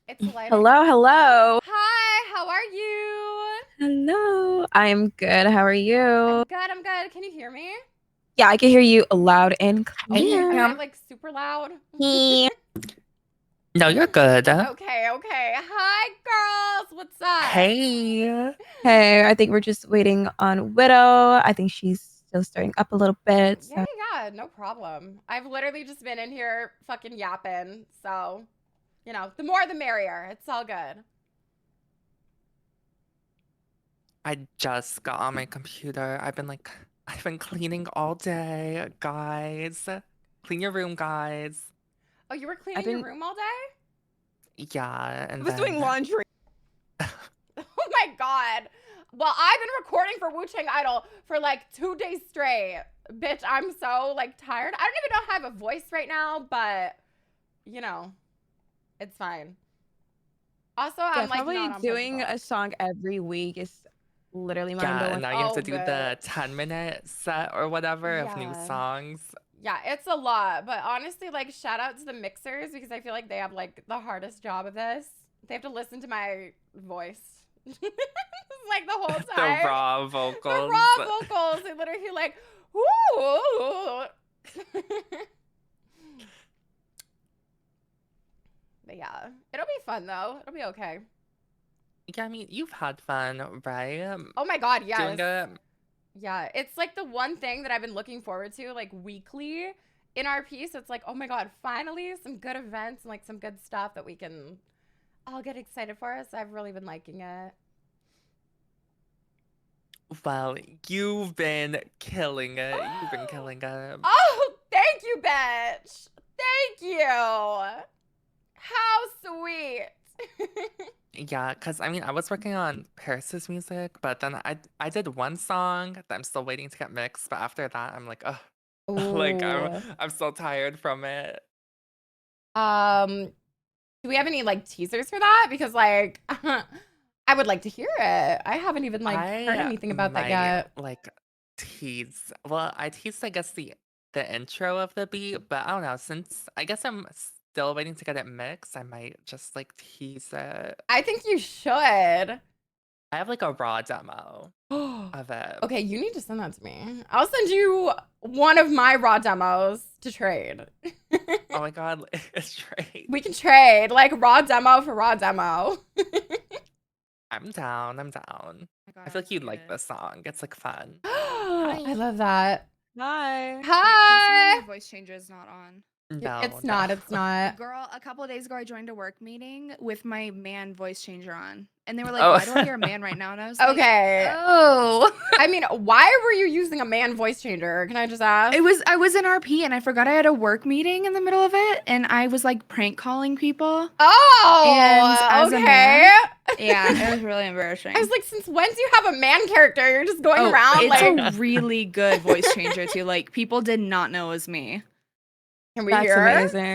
It's lighting. Hello, hello. Hi, how are you? Hello. I'm good. How are I'm you? good, I'm good. Can you hear me? Yeah, I can hear you loud and Okay, am clear. I like super loud? Hey. No, you're good. Okay, okay. Hi, girls. What's up? Hey. Hey, I think we're just waiting on Widow. I think she's still starting up a little bit. Yeah, So yeah, no problem. I've literally just been in here fucking yapping. So, the more the merrier. It's all good. I just got on my computer. I've been cleaning all day, guys. Clean your room, guys. Oh, you were I've cleaning your been room all day? Yeah, I and was doing then laundry. Oh my god. Well, I've been recording for Wu Chang Idol for like 2 days straight. Bitch, I'm so like tired. I don't even know if I have a voice right now, but you know, it's fine. Also, Yeah, I'm like probably not on doing Facebook. a song every week is literally mind yeah, blowing. and now you have Oh, to do the bitch. 10-minute set or whatever of new Yeah. songs. Yeah, it's a lot, but honestly, like shout out to the mixers because I feel like they have like the hardest job of this. They have to listen to my voice. Like the whole The time. raw The vocals. raw vocals. They literally like, whoo. But yeah, it'll be fun though. It'll be okay. Yeah, I mean, you've had fun, right? Oh my god, yes. Doing it. Yeah, it's like the one thing that I've been looking forward to like weekly in our piece. It's like, oh my god, finally some good events and like some good stuff that we can all get excited for. So I've really been liking it. Well, you've been killing it. You've been killing it. Oh, thank you, bitch. Thank you. How sweet. Yeah, because I mean, I was working on Paris's music, but then I did one song that I'm still waiting to get mixed, but after that, I'm like, ugh, like Ooh. I'm so tired from it. Um, do we have any like teasers for that? Because like I would like to hear it. I haven't even like heard I anything about that might yet. like tease. Well, I teased, I guess, the intro of the beat, but I don't know. Since I guess I'm still waiting to get it mixed, I might just like tease it. I think you should. I have like a raw demo of it. Okay, you need to send that to me. I'll send you one of my raw demos to trade. Oh my god, it's great. We can trade like raw demo for raw demo. I'm down. I'm down. Oh my I God, feel like you'd I'm like good. this song. It's like fun. I love that. Hi. Wait, please tell me Hi. my voice changer is not on. No, It's no. not. It's not. Girl, a couple of days ago, I joined a work meeting with my man voice changer on, and they were like, Oh. "Why do I hear a man right now?" And I was like, Okay. "Oh." I mean, why were you using a man voice changer? Can I just ask? I was in RP, and I forgot I had a work meeting in the middle of it, and I was like prank calling people. Oh, And as a okay. man, yeah, it was really embarrassing. I was like, since when do you have a man character? You're just going around it's like. a really good voice changer too. Like people did not know it was me. Can we That's hear? amazing.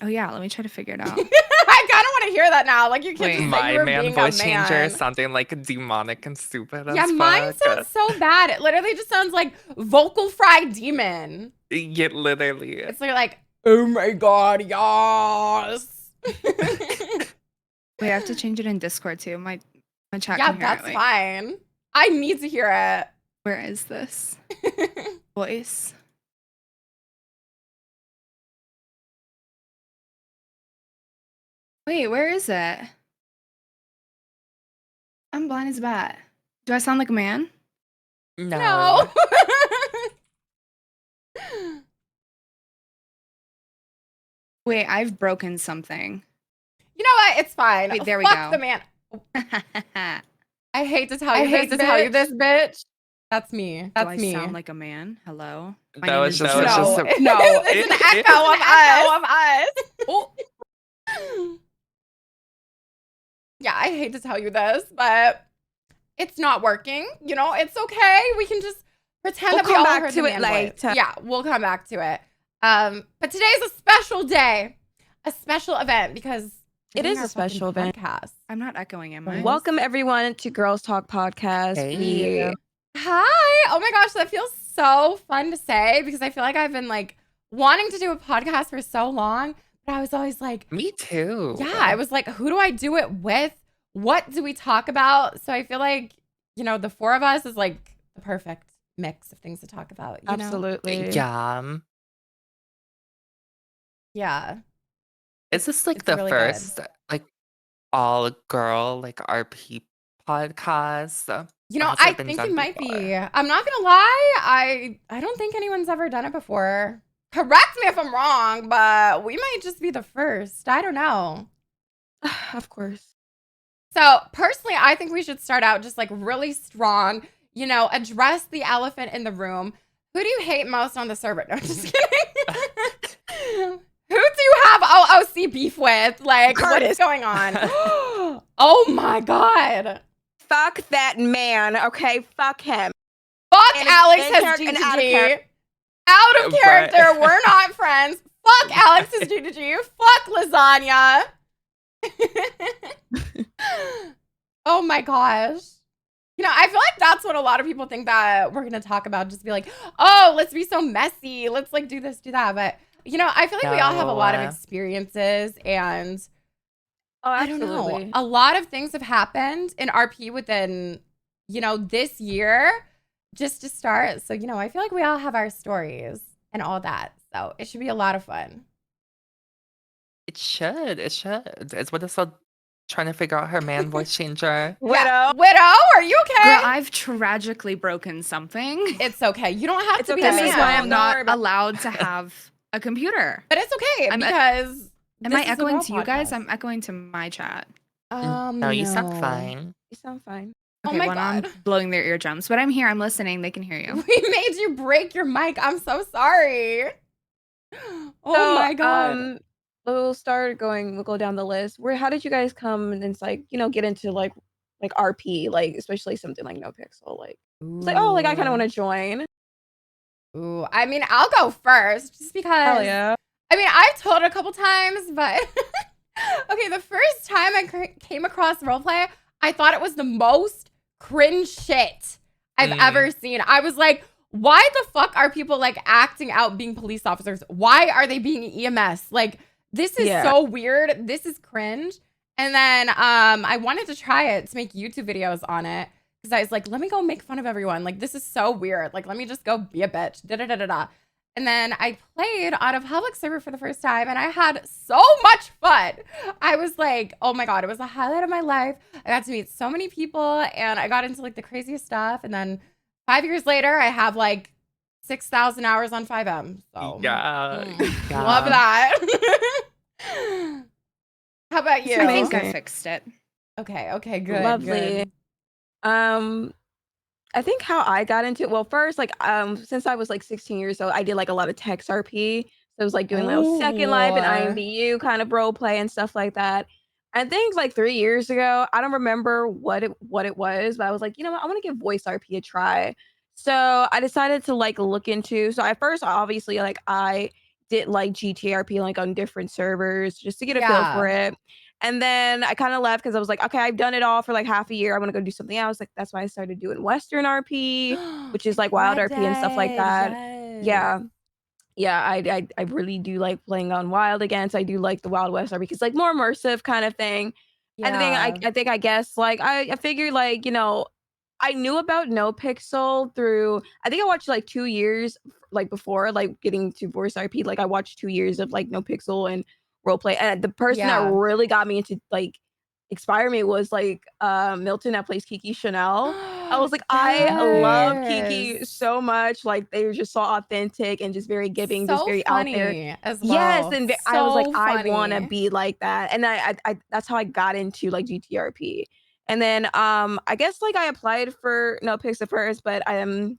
Oh yeah, let me try to figure it out. I kind of want to hear that now. Like you can't Wait. just say My you were man being voice a changer man. is something like demonic and stupid Yeah, as mine fuck. sounds so bad. It literally just sounds like vocal fry demon. Yeah, literally. It's like, oh my god, yes. Wait, I have to change it in Discord too. My chat. Yeah, can hear that's it. Wait. fine. I need to hear it. Where is this voice? Wait, where is it? I'm blind as a bat. Do I sound like a man? No. Wait, I've broken something. You know what? It's fine. Wait, there we Fuck go. the man. I hate to tell I you hate this, to tell you this, bitch. That's me. That's Do I me. sound like a man? Hello? My That name was is just no. a- No. It's an echo of us. Oh. Yeah, I hate to tell you this, but it's not working. You know, it's okay. We can just pretend We'll that we come all back heard to the it man voice. later. Yeah, we'll come back to it. But today's a special day, a special event because It we're is doing a our fucking special event. podcast. I'm not echoing, am I? Welcome everyone to Girls Talk Podcast. Hey. Hi. Oh my gosh, that feels so fun to say because I feel like I've been like wanting to do a podcast for so long, but But I was always like, Me too. yeah, I was like, who do I do it with? What do we talk about? So I feel like, you know, the four of us is like the perfect mix of things to talk about. You know? Absolutely. Yeah. Yeah. Is this like It's the really first good. like all girl like RP podcast? You Or know, has I it been think done it might before? be. I'm not gonna lie. I don't think anyone's ever done it before. Correct me if I'm wrong, but we might just be the first. I don't know. Of course. So personally, I think we should start out just like really strong, you know, address the elephant in the room. Who do you hate most on the server? No, just kidding. Who do you have OOC beef with? Like, what is Curtis. going on? Oh my God. Fuck that man, okay? Fuck him. Fuck And Alex in has character and out of GGG. Out of But- character. We're not friends. Fuck Alex has GGG. Fuck lasagna. Oh my gosh. You know, I feel like that's what a lot of people think that we're going to talk about. Just be like, oh, let's be so messy. Let's like do this, do that. But, you know, I feel like we all have a lot of No. experiences and Oh, I don't absolutely. know. A lot of things have happened in RP within, you know, this year just to start. So, you know, I feel like we all have our stories and all that. So it should be a lot of fun. It should. It should. It's what it's all trying to figure out her man voice changer. Widow. Yeah. Widow, are you okay? Girl, I've tragically broken something. It's okay. You don't have It's to be okay. a This man. is why Don't I'm not worry about- allowed to have a computer. But it's okay I'm- because Am this I is a echoing real to you guys? podcast. I'm echoing to my chat. No, you sound fine. You sound fine. Oh Okay, my well, now I'm God. blowing their eardrums, but I'm here. I'm listening. They can hear you. We made you break your mic. I'm so sorry. Oh So, my God. We'll go down the list. How did you guys come and it's like, you know, get into like RP, like especially something like NoPixel? Like it's like, oh, like I kind of want to join. Ooh, I mean, I'll go first just because. Hell yeah. I mean, I've told it a couple times, but okay, the first time I came across roleplay, I thought it was the most cringe shit I've ever seen. I was like, why the fuck are people like acting out being police officers? Why are they being EMS? Like, this is so weird. This is cringe. And then I wanted to try it to make YouTube videos on it because I was like, let me go make fun of everyone. Like, this is so weird. Like, let me just go be a bitch. Da-da-da-da-da. And then I played on a public server for the first time and I had so much fun. I was like, oh my God, it was the highlight of my life. I got to meet so many people and I got into like the craziest stuff. And then 5 years later, I have like 6,000 hours on 5M. So Yeah. love that. How about you? I think I Amazing. fixed it. Okay, good. Lovely. Good. I think how I got into it, well, first, like, since I was like 16 years old, I did like a lot of text RP. So it was like doing my own Second Life and IMVU kind of role play and stuff like that. I think like 3 years ago, I don't remember what it was, but I was like, you know what, I want to give voice RP a try. So I decided to like look into. So at first, obviously, like I did like GTRP like on different servers just to get a feel for it. And then I kind of left because I was like, okay, I've done it all for like half a year. I want to go do something else. Like that's why I started doing Western RP, which is like wild RP and stuff like that. Yes. Yeah, I really do like playing on Wild again. So I do like the Wild West RP because like more immersive kind of thing. And the thing I think I guess like I figured like, you know, I knew about NoPixel through I think I watched like 2 years like before like getting to voice RP. Like I watched 2 years of like NoPixel and roleplay. And the person that really got me into like inspire me was like Milton that plays Kiki Chanel. I was like, I love Kiki so much. Like they were just so authentic and just very giving, just very out there. As well. Yes, and I was like, So I want to funny. be like that. And I that's how I got into like GTRP. And then I guess like I applied for NoPixel first, but on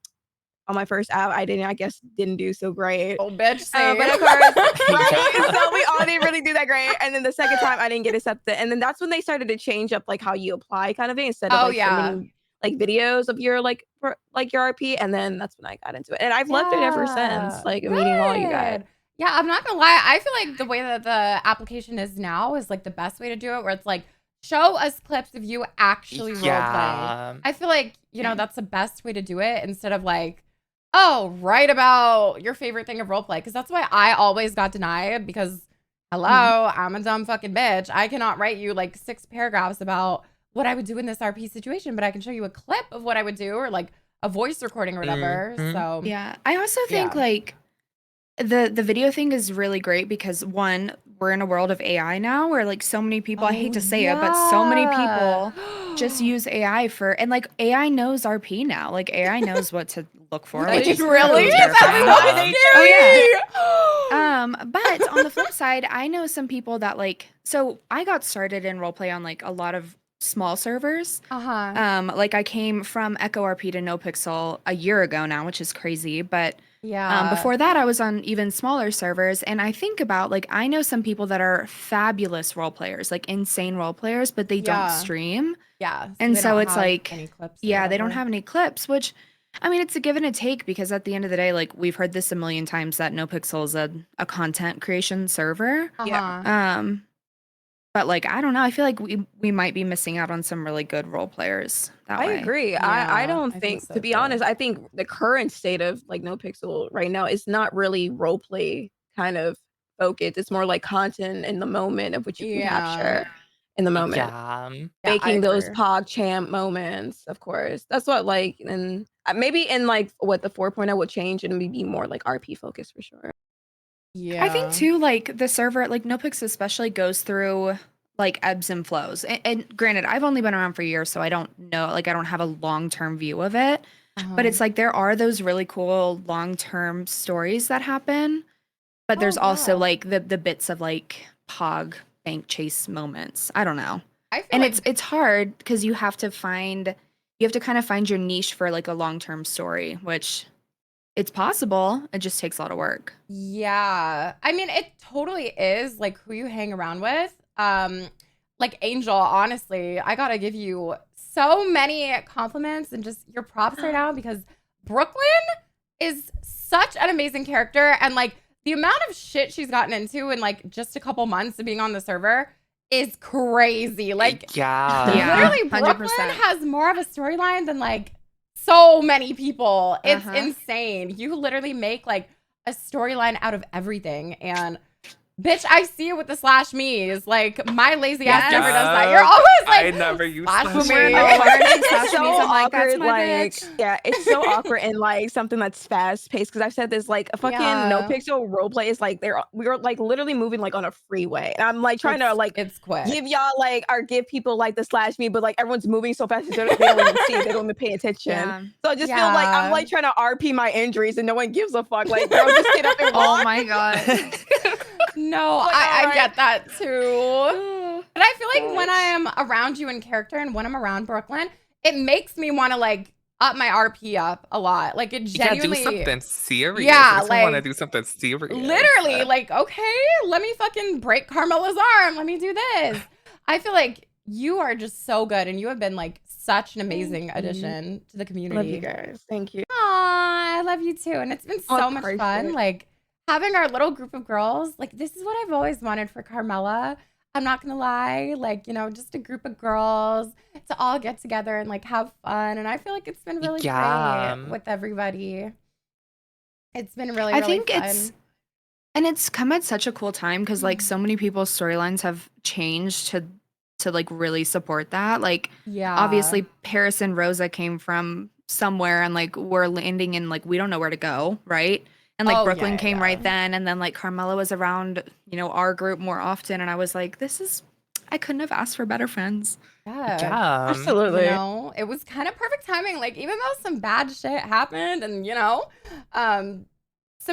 my first app, I didn't do so great. Oh, bitch, same. But of course, right? So we all didn't really do that great. And then the second time, I didn't get accepted. And then that's when they started to change up like how you apply, kind of thing, instead of like submitting like videos of your like your RP. And then that's when I got into it, and I've loved it ever since. Like meeting all you guys. Yeah, I'm not gonna lie. I feel like the way that the application is now is like the best way to do it, where it's like show us clips of you actually roleplay. I feel like, you know, that's the best way to do it instead of like, oh, write about your favorite thing of roleplay. Because that's why I always got denied, because hello, I'm a dumb fucking bitch. I cannot write you like 6 paragraphs about what I would do in this RP situation, but I can show you a clip of what I would do or like a voice recording or whatever. So yeah, I also think like the video thing is really great because one, we're in a world of AI now where like so many people, I hate to say it, but so many people just use AI for, and like AI knows RP now. Like AI knows what to look for. Like, Which is really? terrifying. That's Oh yeah. But on the flip side, I know some people that like, so I got started in roleplay on like a lot of small servers. Like I came from Echo RP to NoPixel a year ago now, which is crazy. But before that, I was on even smaller servers. And I think about like, I know some people that are fabulous role players, like insane role players, but they don't stream. And so it's like, they don't have any clips, which I mean, it's a give and a take because at the end of the day, like we've heard this a million times that NoPixel is a content creation server. But like, I don't know. I feel like we might be missing out on some really good role players that way. I agree. I don't think so, to be honest, I think the current state of like NoPixel right now is not really role play kind of focused. It's more like content in the moment of which you can capture in the moment. Making those PogChamp moments, of course. That's what like, and maybe in like what the 4.0 will change and maybe more like RP focused for sure. I think too, like the server, like NoPixel especially goes through like ebbs and flows. And granted, I've only been around for years, so I don't know, like I don't have a long-term view of it. But it's like there are those really cool long-term stories that happen. But there's also like the bits of like Pog bank chase moments. I don't know. And like it's hard because you have to kind of find your niche for like a long-term story, which it's possible. It just takes a lot of work. Yeah. I mean, it totally is like who you hang around with. Like Angel, honestly, I gotta give you so many compliments and just your props right now because Brooklyn is such an amazing character. And like the amount of shit she's gotten into in like just a couple months of being on the server is crazy. Like, literally, Brooklyn 100%. Has more of a storyline than like so many people. It's insane. You literally make like a storyline out of everything. And bitch, I see it with the slash me's. Like my lazy ass never does that. You're always like, I never use slash slash me. It's so awkward. Like, it's so awkward in like something that's fast paced. Because I've said this, like a fucking NoPixel roleplay is like we're like literally moving like on a freeway, and I'm like trying to like it's quick. Give y'all like or give people like the slash me, but like everyone's moving so fast they don't even see it, they don't even pay attention. So I just feel like I'm like trying to RP my injuries and no one gives a fuck. Like girl, just get up and walk. Oh my god. No, I get that too. But I feel like when I am around you in character and when I'm around Brooklyn, it makes me want to like up my RP up a lot. Like it genuinely do something serious. Yeah, I want to do something serious. Literally, like, okay, let me fucking break Carmela's arm. Let me do this. I feel like you are just so good and you have been like such an amazing addition to the community. Love you guys. Thank you. Aw, I love you too. And it's been so much fun. Like having our little group of girls, like this is what I've always wanted for Carmela. I'm not gonna lie, like, you know, just a group of girls to all get together and like have fun. And I feel like it's been really great with everybody. It's been really, really fun. It's come at such a cool time because like so many people's storylines have changed to like really support that. Like obviously Paris and Rosa came from somewhere and like we're landing in like we don't know where to go, right? And like Brooklyn came right then, and then like Carmela was around, you know, our group more often, and I was like, I couldn't have asked for better friends. Yeah, absolutely. You know, it was kind of perfect timing. Like even though some bad shit happened, and you know, some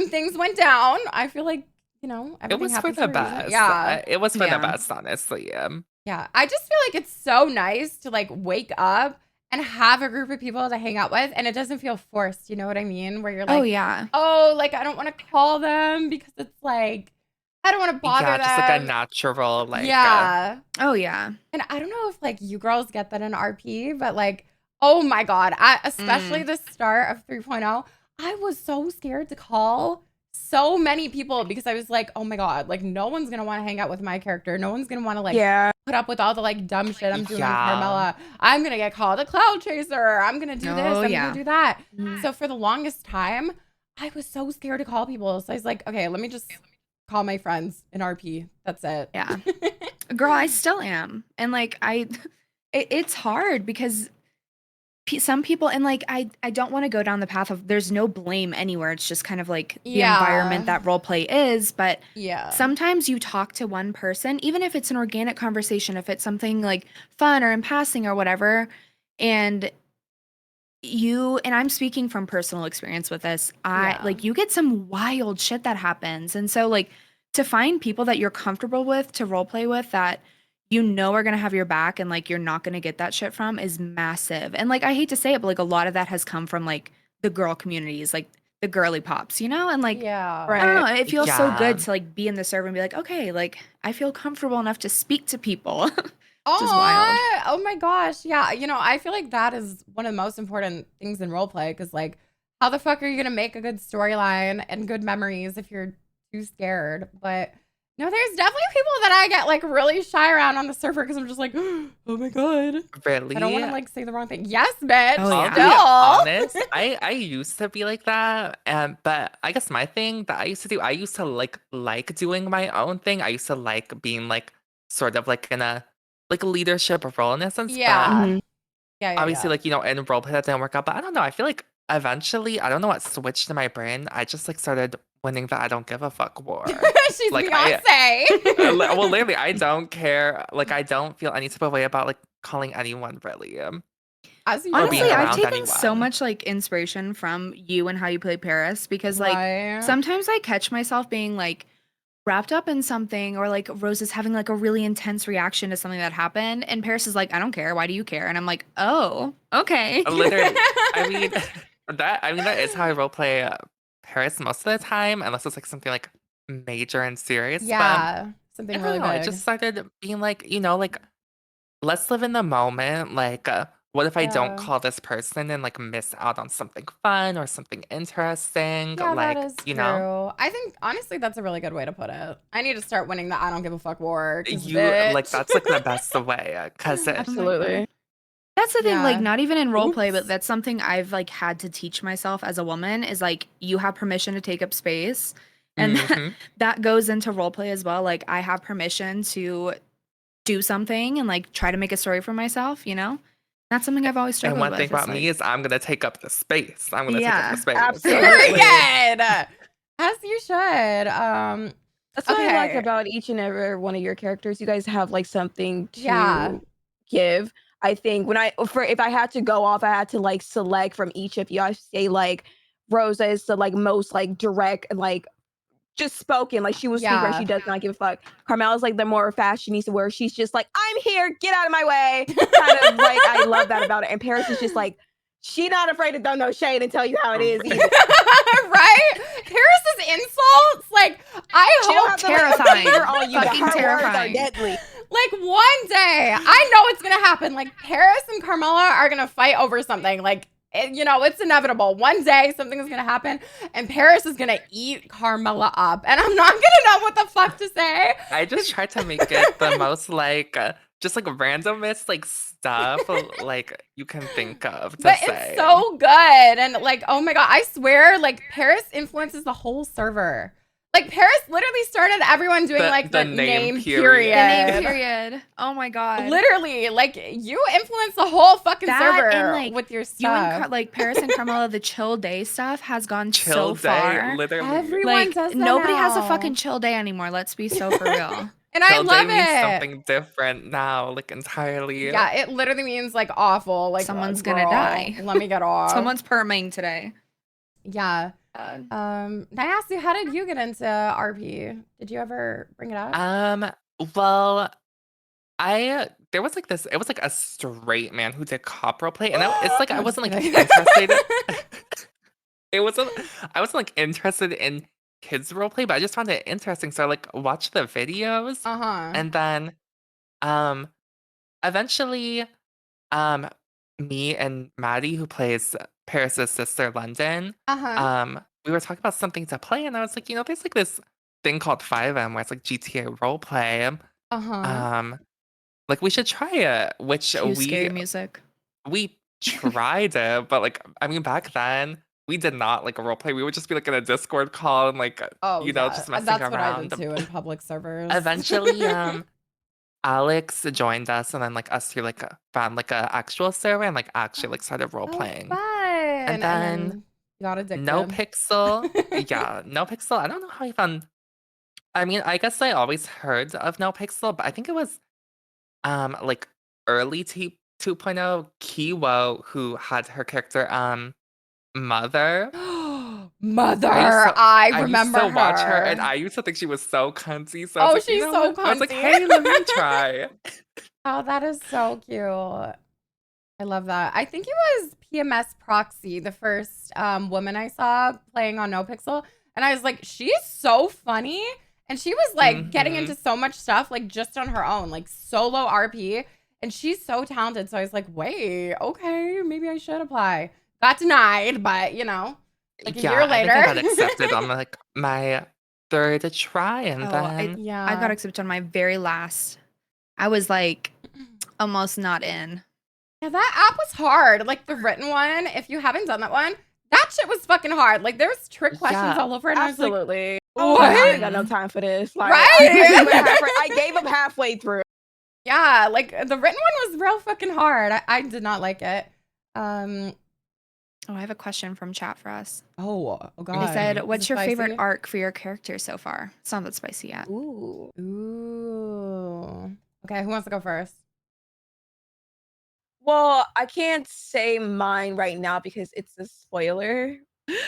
things went down, I feel like you know everything it was for the best. Yeah, it was for the best, honestly. Yeah, I just feel like it's so nice to like wake up and have a group of people to hang out with, and it doesn't feel forced. You know what I mean? Where you're like, oh, like I don't want to call them because it's like I don't want to bother them. Just like a natural, like And I don't know if like you girls get that in RP, but like, oh my god, especially the start of 3.0, I was so scared to call so many people because I was like, oh my god, like no one's gonna want to hang out with my character. No one's gonna want to like put up with all the like dumb shit I'm doing with Carmela. I'm gonna get called a cloud chaser. I'm gonna do this. I'm gonna do that. So for the longest time, I was so scared to call people. So I was like, okay, let me just call my friends in RP. That's it. Yeah. Girl, I still am. And like it's hard because some people, and like I don't want to go down the path of there's no blame anywhere. It's just kind of like the environment that role play is, but sometimes you talk to one person, even if it's an organic conversation, if it's something like fun or in passing or whatever, and I'm speaking from personal experience with this. Like you get some wild shit that happens. And so like to find people that you're comfortable with to role play with that you know are going to have your back and like you're not going to get that shit from is massive. And like I hate to say it, but like a lot of that has come from like the girl communities, like the girly pops, you know? And like I don't know, it feels so good to like be in the server and be like, okay, like I feel comfortable enough to speak to people. Oh my gosh. Yeah. You know, I feel like that is one of the most important things in roleplay because, like, how the fuck are you going to make a good storyline and good memories if you're too scared? But no, there's definitely people that I get like really shy around on the server because I'm just like, oh my God. Really? I don't want to like say the wrong thing. Yes, bitch. Oh, yeah. I'll be honest, I used to be like that. But I guess my thing that I used to do, I used to like doing my own thing. I used to like being like sort of like in a like leadership role in a sense. Yeah. But obviously, like, you know, in roleplay that didn't work out. But I don't know. I feel like eventually, I don't know what switched in my brain. I just like started winning the I don't give a fuck war. She's like, Beyonce. Well, literally, I don't care. Like, I don't feel any type of way about like calling anyone really. Honestly, I've taken so much like inspiration from you and how you play Paris because like sometimes I catch myself being like wrapped up in something or like Rose is having like a really intense reaction to something that happened and Paris is like, I don't care, why do you care? And I'm like, oh, okay. Literally, I mean that is how I roleplay Paris most of the time, unless it's like something like major and serious. Yeah, something really big. I just started being like, you know, like let's live in the moment. Like, what if I don't call this person and like miss out on something fun or something interesting? Yeah, like, that is you true. know, I think honestly that's a really good way to put it. I need to start winning the I don't give a fuck war. You like that's like the best way because Absolutely. That's the thing, like not even in roleplay, but that's something I've like had to teach myself as a woman is like you have permission to take up space. And that goes into roleplay as well. Like I have permission to do something and like try to make a story for myself, you know? That's something I've always struggled with. And one thing about me is I'm gonna take up the space. I'm gonna take up the space. Absolutely. As you should. That's what I like about each and every one of your characters. You guys have like something to give. I think if I had to go off, I had to like select from each of you. I say like Rosa is the like most like direct and like just spoken, like she was speaking, she does not give a fuck. Carmela's like the more fashionista where she's just like, I'm here, get out of my way. Kind of like I love that about it. And Paris is just like, she not afraid to throw no shade and tell you how it is either. Right? Paris's insults, like I hope terrifying. Fucking terrifying. Deadly. Like one day, I know it's gonna happen. Like Paris and Carmela are gonna fight over something. Like you know, it's inevitable. One day something is gonna happen, and Paris is gonna eat Carmela up, and I'm not gonna know what the fuck to say. I just tried to make it the most like just like randomest like stuff like you can think of to but say. It's so good, and like oh my god, I swear, like Paris influences the whole server. Like Paris literally started everyone doing like the name period. The name period. Oh my god. Literally, like you influence the whole fucking server and, like, with your stuff. You and like Paris and Carmela, the chill day stuff has gone so far. Literally. Everyone like, does that nobody now. has a fucking chill day anymore. Let's be so for real. And I love means it. Something different now, like entirely. Yeah, it literally means like awful. Like someone's gonna die. Let me get off. Someone's perming today. Yeah. Nyasuuy, how did you get into RP? Did you ever bring it up? Well, there was like this. It was like a straight man who did cop roleplay, and it's like I wasn't like interested. I wasn't like interested in kids roleplay, but I just found it interesting. So I like watched the videos, and then, eventually, me and Maddie, who plays Paris's sister, London, we were talking about something to play, and I was like, you know, there's like this thing called 5M where it's like GTA roleplay. Like we should try it. Which scary music. We tried it, but like I mean, back then we did not like a role play. We would just be like in a Discord call and like just messing that's around. what I did too in public servers. Eventually, Alex joined us, and then like us three like found like a actual server and like actually like started role playing. Fun. And then you got addicted. NoPixel, yeah, NoPixel. I don't know how I found. I mean, I guess I always heard of NoPixel, but I think it was like early 2.0 Kiwo who had her character Mother. Mother, I remember used to watch her, and her. I used to think she was so cunty. So I was like, she's you know so what? cunty. I was like, hey, let me try. Oh, that is so cute. I love that. I think it was PMS Proxy, the first woman I saw playing on NoPixel, and I was like, she's so funny, and she was like getting into so much stuff like just on her own, like solo RP, and she's so talented. So I was like, wait, okay, maybe I should apply. Got denied, but you know. Like a year later. I think I got accepted on like my third try, and then I got accepted on my very last. I was like almost not in. Yeah, that app was hard. Like the written one, if you haven't done that one, that shit was fucking hard. Like there was trick questions all over, and absolutely. I was like, I ain't got no time for this. Like, right? I gave up halfway through. Yeah, like the written one was real fucking hard. I did not like it. Oh, I have a question from chat for us. Oh God. They said, what's your favorite arc for your character so far? It's not that spicy yet. Ooh. Okay, who wants to go first? Well, I can't say mine right now because it's a spoiler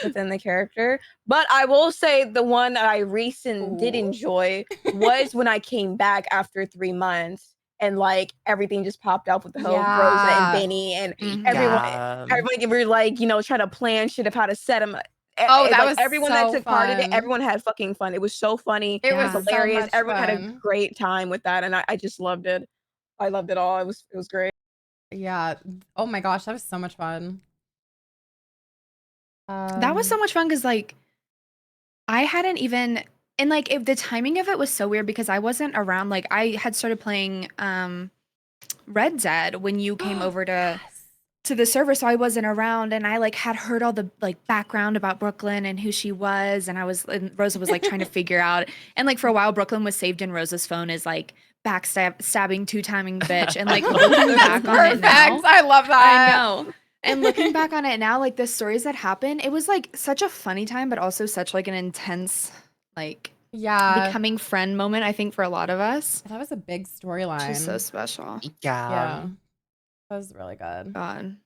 within the character. But I will say the one that I did enjoy was when I came back after 3 months. And like everything just popped up with the whole Rosa and Benny and everyone were like, trying to plan shit of how to set them. That was everyone that took part in it. Everyone had fucking fun. It was so funny. It was hilarious. So everyone had a great time with that, and I just loved it. I loved it all. It was great. Yeah. Oh my gosh, that was so much fun. That was so much fun because like I hadn't even. And like if the timing of it was so weird because I wasn't around. Like I had started playing Red Dead when you came over to the server, so I wasn't around, and I like had heard all the like background about Brooklyn and who she was, and Rosa was like trying to figure out. And like for a while, Brooklyn was saved in Rosa's phone as like stabbing 2-timing bitch, and like looking back on it now, I love that. I know. And looking back on it now, like the stories that happened, it was like such a funny time, but also such like an intense. Like becoming friend moment, I think for a lot of us. That was a big storyline. Just so special. Yeah. That was really good. God.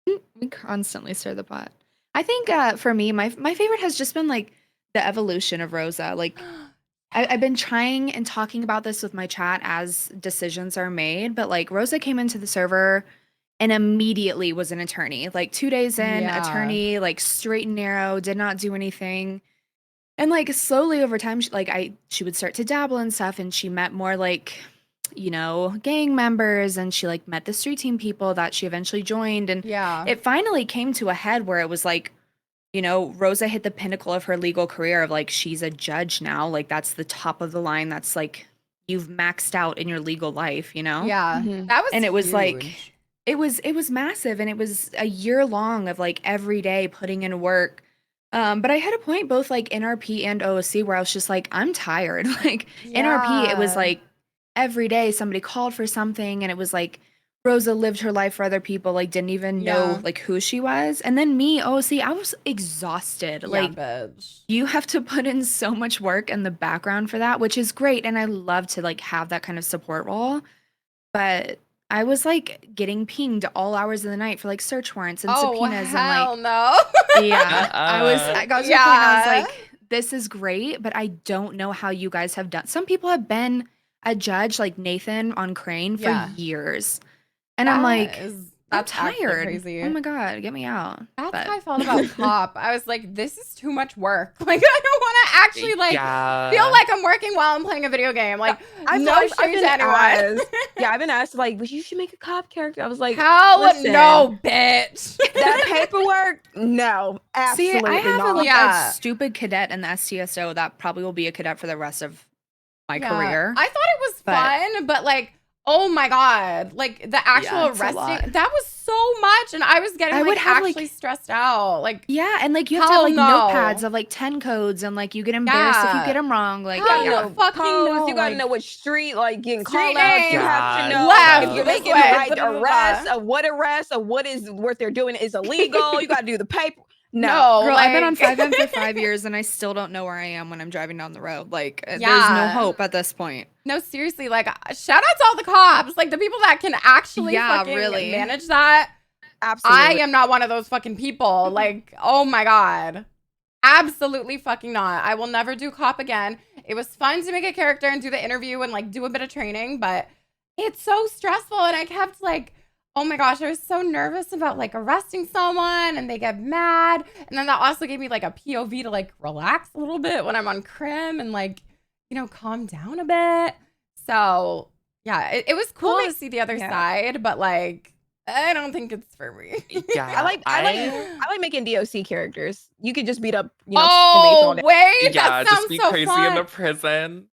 We constantly stir the pot. I think for me, my favorite has just been like the evolution of Rosa. Like I've been trying and talking about this with my chat as decisions are made, but like Rosa came into the server and immediately was an attorney. Like 2 days in, attorney, like straight and narrow, did not do anything. And like slowly over time, she would start to dabble in stuff, and she met more like, gang members, and she like met the street team people that she eventually joined. And it finally came to a head where it was like, Rosa hit the pinnacle of her legal career of like, she's a judge now. Like that's the top of the line. That's like, you've maxed out in your legal life, Yeah. That was and it was huge. like, it was massive. And it was a year long of like every day putting in work. But I had a point both like NRP and OOC where I was just like, I'm tired. Like NRP, it was like every day somebody called for something, and it was like Rosa lived her life for other people, like didn't even know like who she was. And then me, OOC, I was exhausted. Like bitch. You have to put in so much work in the background for that, which is great. And I love to like have that kind of support role. But I was like getting pinged all hours of the night for like search warrants and subpoenas hell and like no. Yeah. I got to the point I was like, this is great, but I don't know how you guys have done. Some people have been a judge like Nathan on Crane for years. And I'm like, I'm tired. Crazy. Oh my God, get me out. That's how I felt about Cop. I was like, this is too much work. Like, I don't want to actually like feel like I'm working while I'm playing a video game. Like, no shade to anyone. I've been asked like, well, you should make a Cop character. I was like, hell no, bitch. That paperwork, no, absolutely See, I have not. a stupid cadet in the STSO that probably will be a cadet for the rest of my career. I thought it was fun, but like, oh my God, like the actual arresting, that was so much, and I was getting I would like have, actually stressed out. Like, yeah, and like you have to have hell like no. notepads of like 10 codes, and like you get embarrassed if you Yeah. get them wrong. Like, You gotta Hell know fucking codes. no, You gotta like- know which street, like getting Street call outs. You names. have to know Left, if you're this making way, the right blah, blah, blah, arrest, blah. of what is what they're doing is illegal. You gotta do the paper. No, girl, I've been on like- 5M for 5 years, and I still don't know where I am when I'm driving down the road. Like, there's no Yeah. hope at this point. No, seriously, like shout out to all the cops, like the people that can actually Yeah, fucking really. manage that. Absolutely. I am not one of those fucking people. Like, oh my God. Absolutely fucking not. I will never do cop again. It was fun to make a character and do the interview and like do a bit of training, but it's so stressful. And I kept like, oh my gosh, I was so nervous about like arresting someone and they get mad. And then that also gave me like a POV to like relax a little bit when I'm on crim and like, you know, calm down a bit. So yeah, it was cool to see the other side, but like, I don't think it's for me. Yeah, I like making DOC characters. You could just beat up, you know, inmates Oh, all day. wait, yeah, that just sounds be so crazy fun. in the prison.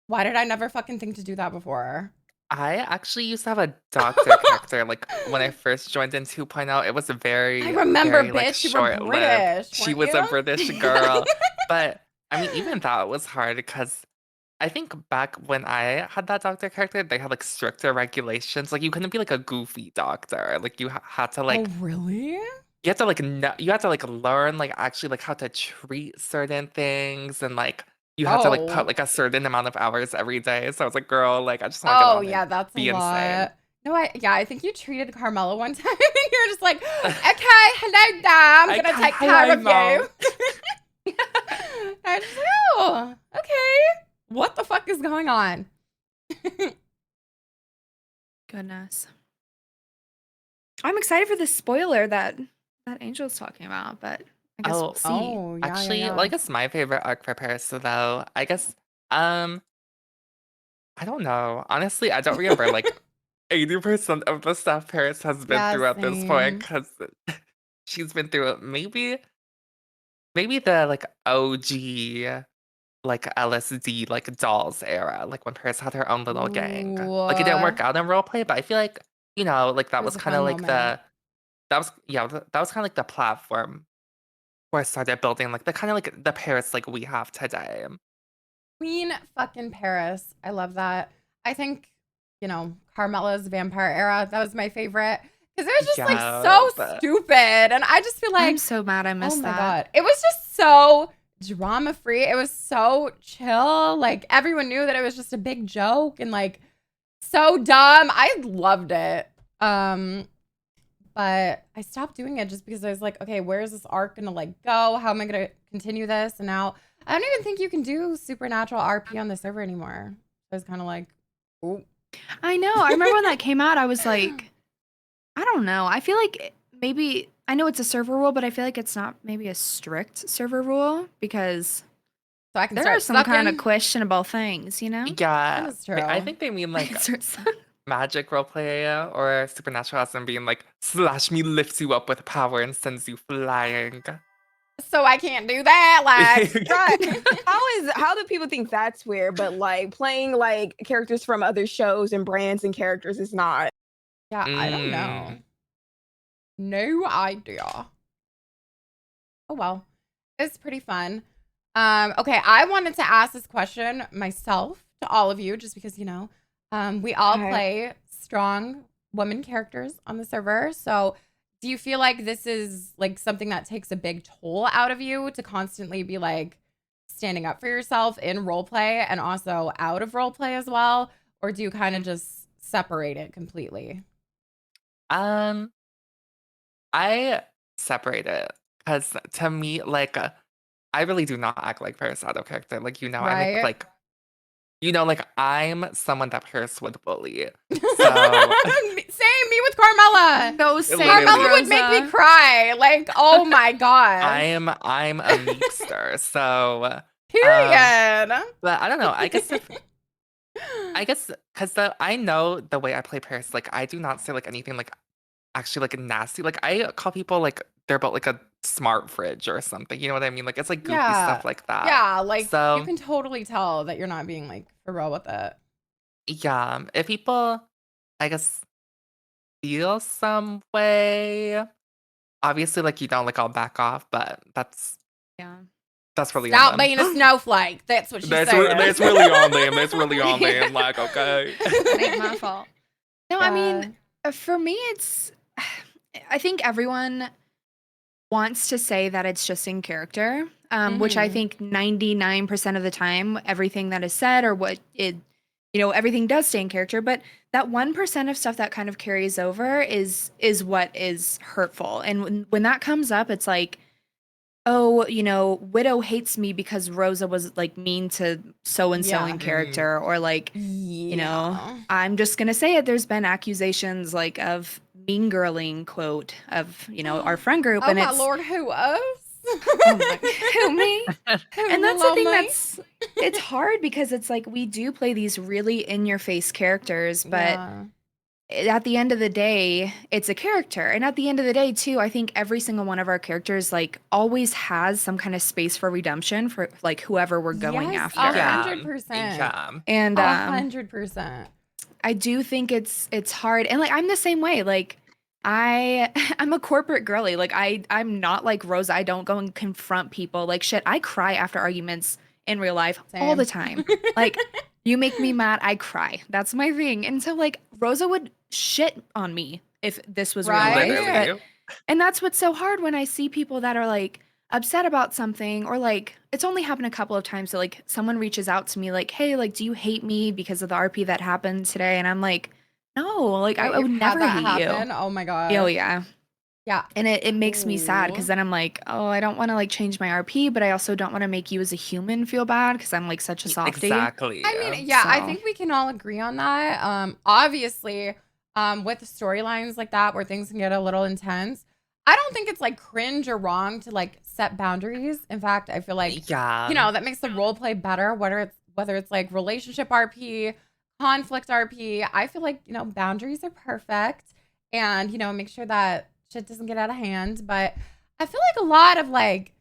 Why did I never fucking think to do that before? I actually used to have a doctor character, like when I first joined in 2.0. It was a very, I remember, very, like, bitch, you were short-lived. British, She weren't was a you? British girl, but I mean, even that was hard because I think back when I had that doctor character, they had like stricter regulations. Like you couldn't be like a goofy doctor. Like you had to like Oh, really? you had to like you had to like learn like actually like how to treat certain things and like you had to like Oh. put like a certain amount of hours every day. So I was like, girl, like I just want to get Oh, on yeah, and that's be a lot. insane. No, I think you treated Carmela one time and you were just like, okay, hello, Dad, I'm gonna Okay, take care of hello, you. I just like, oh, okay. What the fuck is going on? Goodness. I'm excited for the spoiler that Angel's talking about, but I guess we'll see. Oh, yeah, Actually, yeah, yeah. like it's my favorite arc for Paris though. I guess I don't know. Honestly, I don't remember like 80% of the stuff Paris has been Yeah, through at this same. point because she's been through it. Maybe the like OG like LSD like dolls era, like when Paris had her own little gang. Like it didn't work out in roleplay, but I feel like, you know, like that It was was a kind of fun like moment. that was that was kind of like the platform where I started building like the kind of like the Paris like we have today. Queen fucking Paris. I love that. I think, you know, Carmela's vampire era, that was my favorite. Because it was just like so Yes. stupid. And I just feel like, I'm so mad I missed oh my that. God. It was just so drama free. It was so chill. Like everyone knew that it was just a big joke and like so dumb. I loved it. But I stopped doing it just because I was like, okay, where's this arc gonna like go? How am I gonna continue this? And now I don't even think you can do supernatural RP on the server anymore. I was kind of like, ooh. I know. I remember when that came out, I was like, I don't know. I feel like maybe, I know it's a server rule, but I feel like it's not maybe a strict server rule because So I can there start are some kind of sucking. questionable things, you know? Yeah. That is I true. think they mean I like can start sucking. magic roleplay or supernatural as in being like slash me lifts you up with power and sends you flying. So I can't do that. Like, Right. How do people think that's weird? But like playing like characters from other shows and brands and characters is not. yeah, I don't know. Mm. No idea. Oh well, it's pretty fun. Okay, I wanted to ask this question myself to all of you, just because you know, we all Okay. play strong woman characters on the server. So, do you feel like this is like something that takes a big toll out of you to constantly be like standing up for yourself in roleplay and also out of roleplay as well, or do you kind of just separate it completely? I separate it because to me, like, I really do not act like Paris out of character. Like, you know, I make Right. like, you know, like I'm someone that Paris would bully. So Same, me with Carmela. No, same, Carmela would make me Rosa. cry. Like, oh my gosh. I'm a meekster. So, Period. but I don't know. I guess because I know the way I play Paris, like I do not say like anything like actually like nasty. Like I call people like they're about like a smart fridge or something. You know what I mean? Like it's like goofy Yeah. stuff like that. Yeah, like you So can totally tell that you're not being like for real with it. yeah, if people, I guess feel some way. Obviously, like, you don't, like, I'll back off, but that's really on Stop them. being a snowflake. That's what she said. That's really on them. That's really on them. Like, okay. It ain't my fault. No, I mean, for me, I think everyone wants to say that it's just in character, which I think 99% of the time, everything that is said or what it, everything does stay in character. But that 1% of stuff that kind of carries over is what is hurtful. And when that comes up, it's like, oh, Widow hates me because Rosa was like mean to so-and-so in character, or like, I'm just gonna say it. There's been accusations like of mean girling, quote, of, our friend group. And my Lord, who us? Oh my, who me? And that's the thing it's hard because it's like we do play these really in-your-face characters, but at the end of the day, it's a character. And at the end of the day, too, I think every single one of our characters, like, always has some kind of space for redemption for, like, whoever we're going after. 100%. And 100%. I do think it's hard. And, like, I'm the same way. Like, I'm a corporate girly. Like, I'm not like Rosa. I don't go and confront people. Like, shit, I cry after arguments in real life all the time. Like, you make me mad, I cry. That's my thing. And so, like, Rosa would shit on me if this was real life. And that's what's so hard when I see people that are, like, upset about something, or, like, it's only happened a couple of times. So, like, someone reaches out to me, like, hey, like, do you hate me because of the RP that happened today? And I'm like, no, like, I would never hate you. Oh, my God. Oh, yeah. Yeah. And it makes me sad because then I'm like, oh, I don't want to like change my RP, but I also don't want to make you as a human feel bad because I'm like such a softie. Exactly. I mean, yeah, I think we can all agree on that. Obviously, with storylines like that where things can get a little intense, I don't think it's like cringe or wrong to like set boundaries. In fact, I feel like, that makes the role play better, whether it's like relationship RP, conflict RP. I feel like, boundaries are perfect, and, make sure that shit doesn't get out of hand. But I feel like a lot of like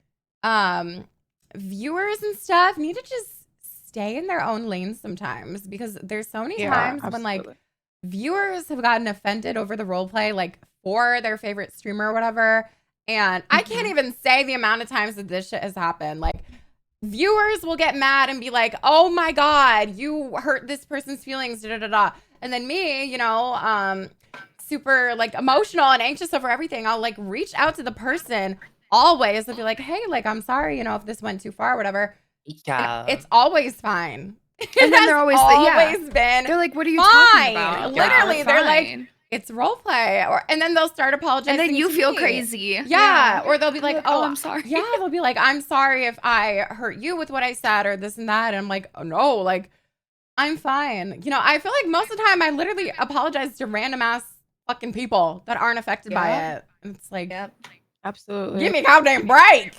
viewers and stuff need to just stay in their own lanes sometimes, because there's so many times when like viewers have gotten offended over the role play, like for their favorite streamer or whatever, and I can't even say the amount of times that this shit has happened. Like, viewers will get mad and be like, oh my God, you hurt this person's feelings, da da da da. And then me, super like emotional and anxious over everything, I'll like reach out to the person always and be like, hey, like, I'm sorry, if this went too far or whatever. Yeah. It's always fine. And then they're always been. They're like, what are you talking about? Literally, they're like, it's role play, and then they'll start apologizing. And then you to feel me. crazy. Yeah. Or they'll be like, oh, I'm sorry. Yeah, they'll be like, I'm sorry if I hurt you with what I said or this and that. And I'm like, oh no, like, I'm fine. I feel like most of the time I literally apologize to random ass fucking people that aren't affected by it. And it's like, absolutely. Give me a goddamn break.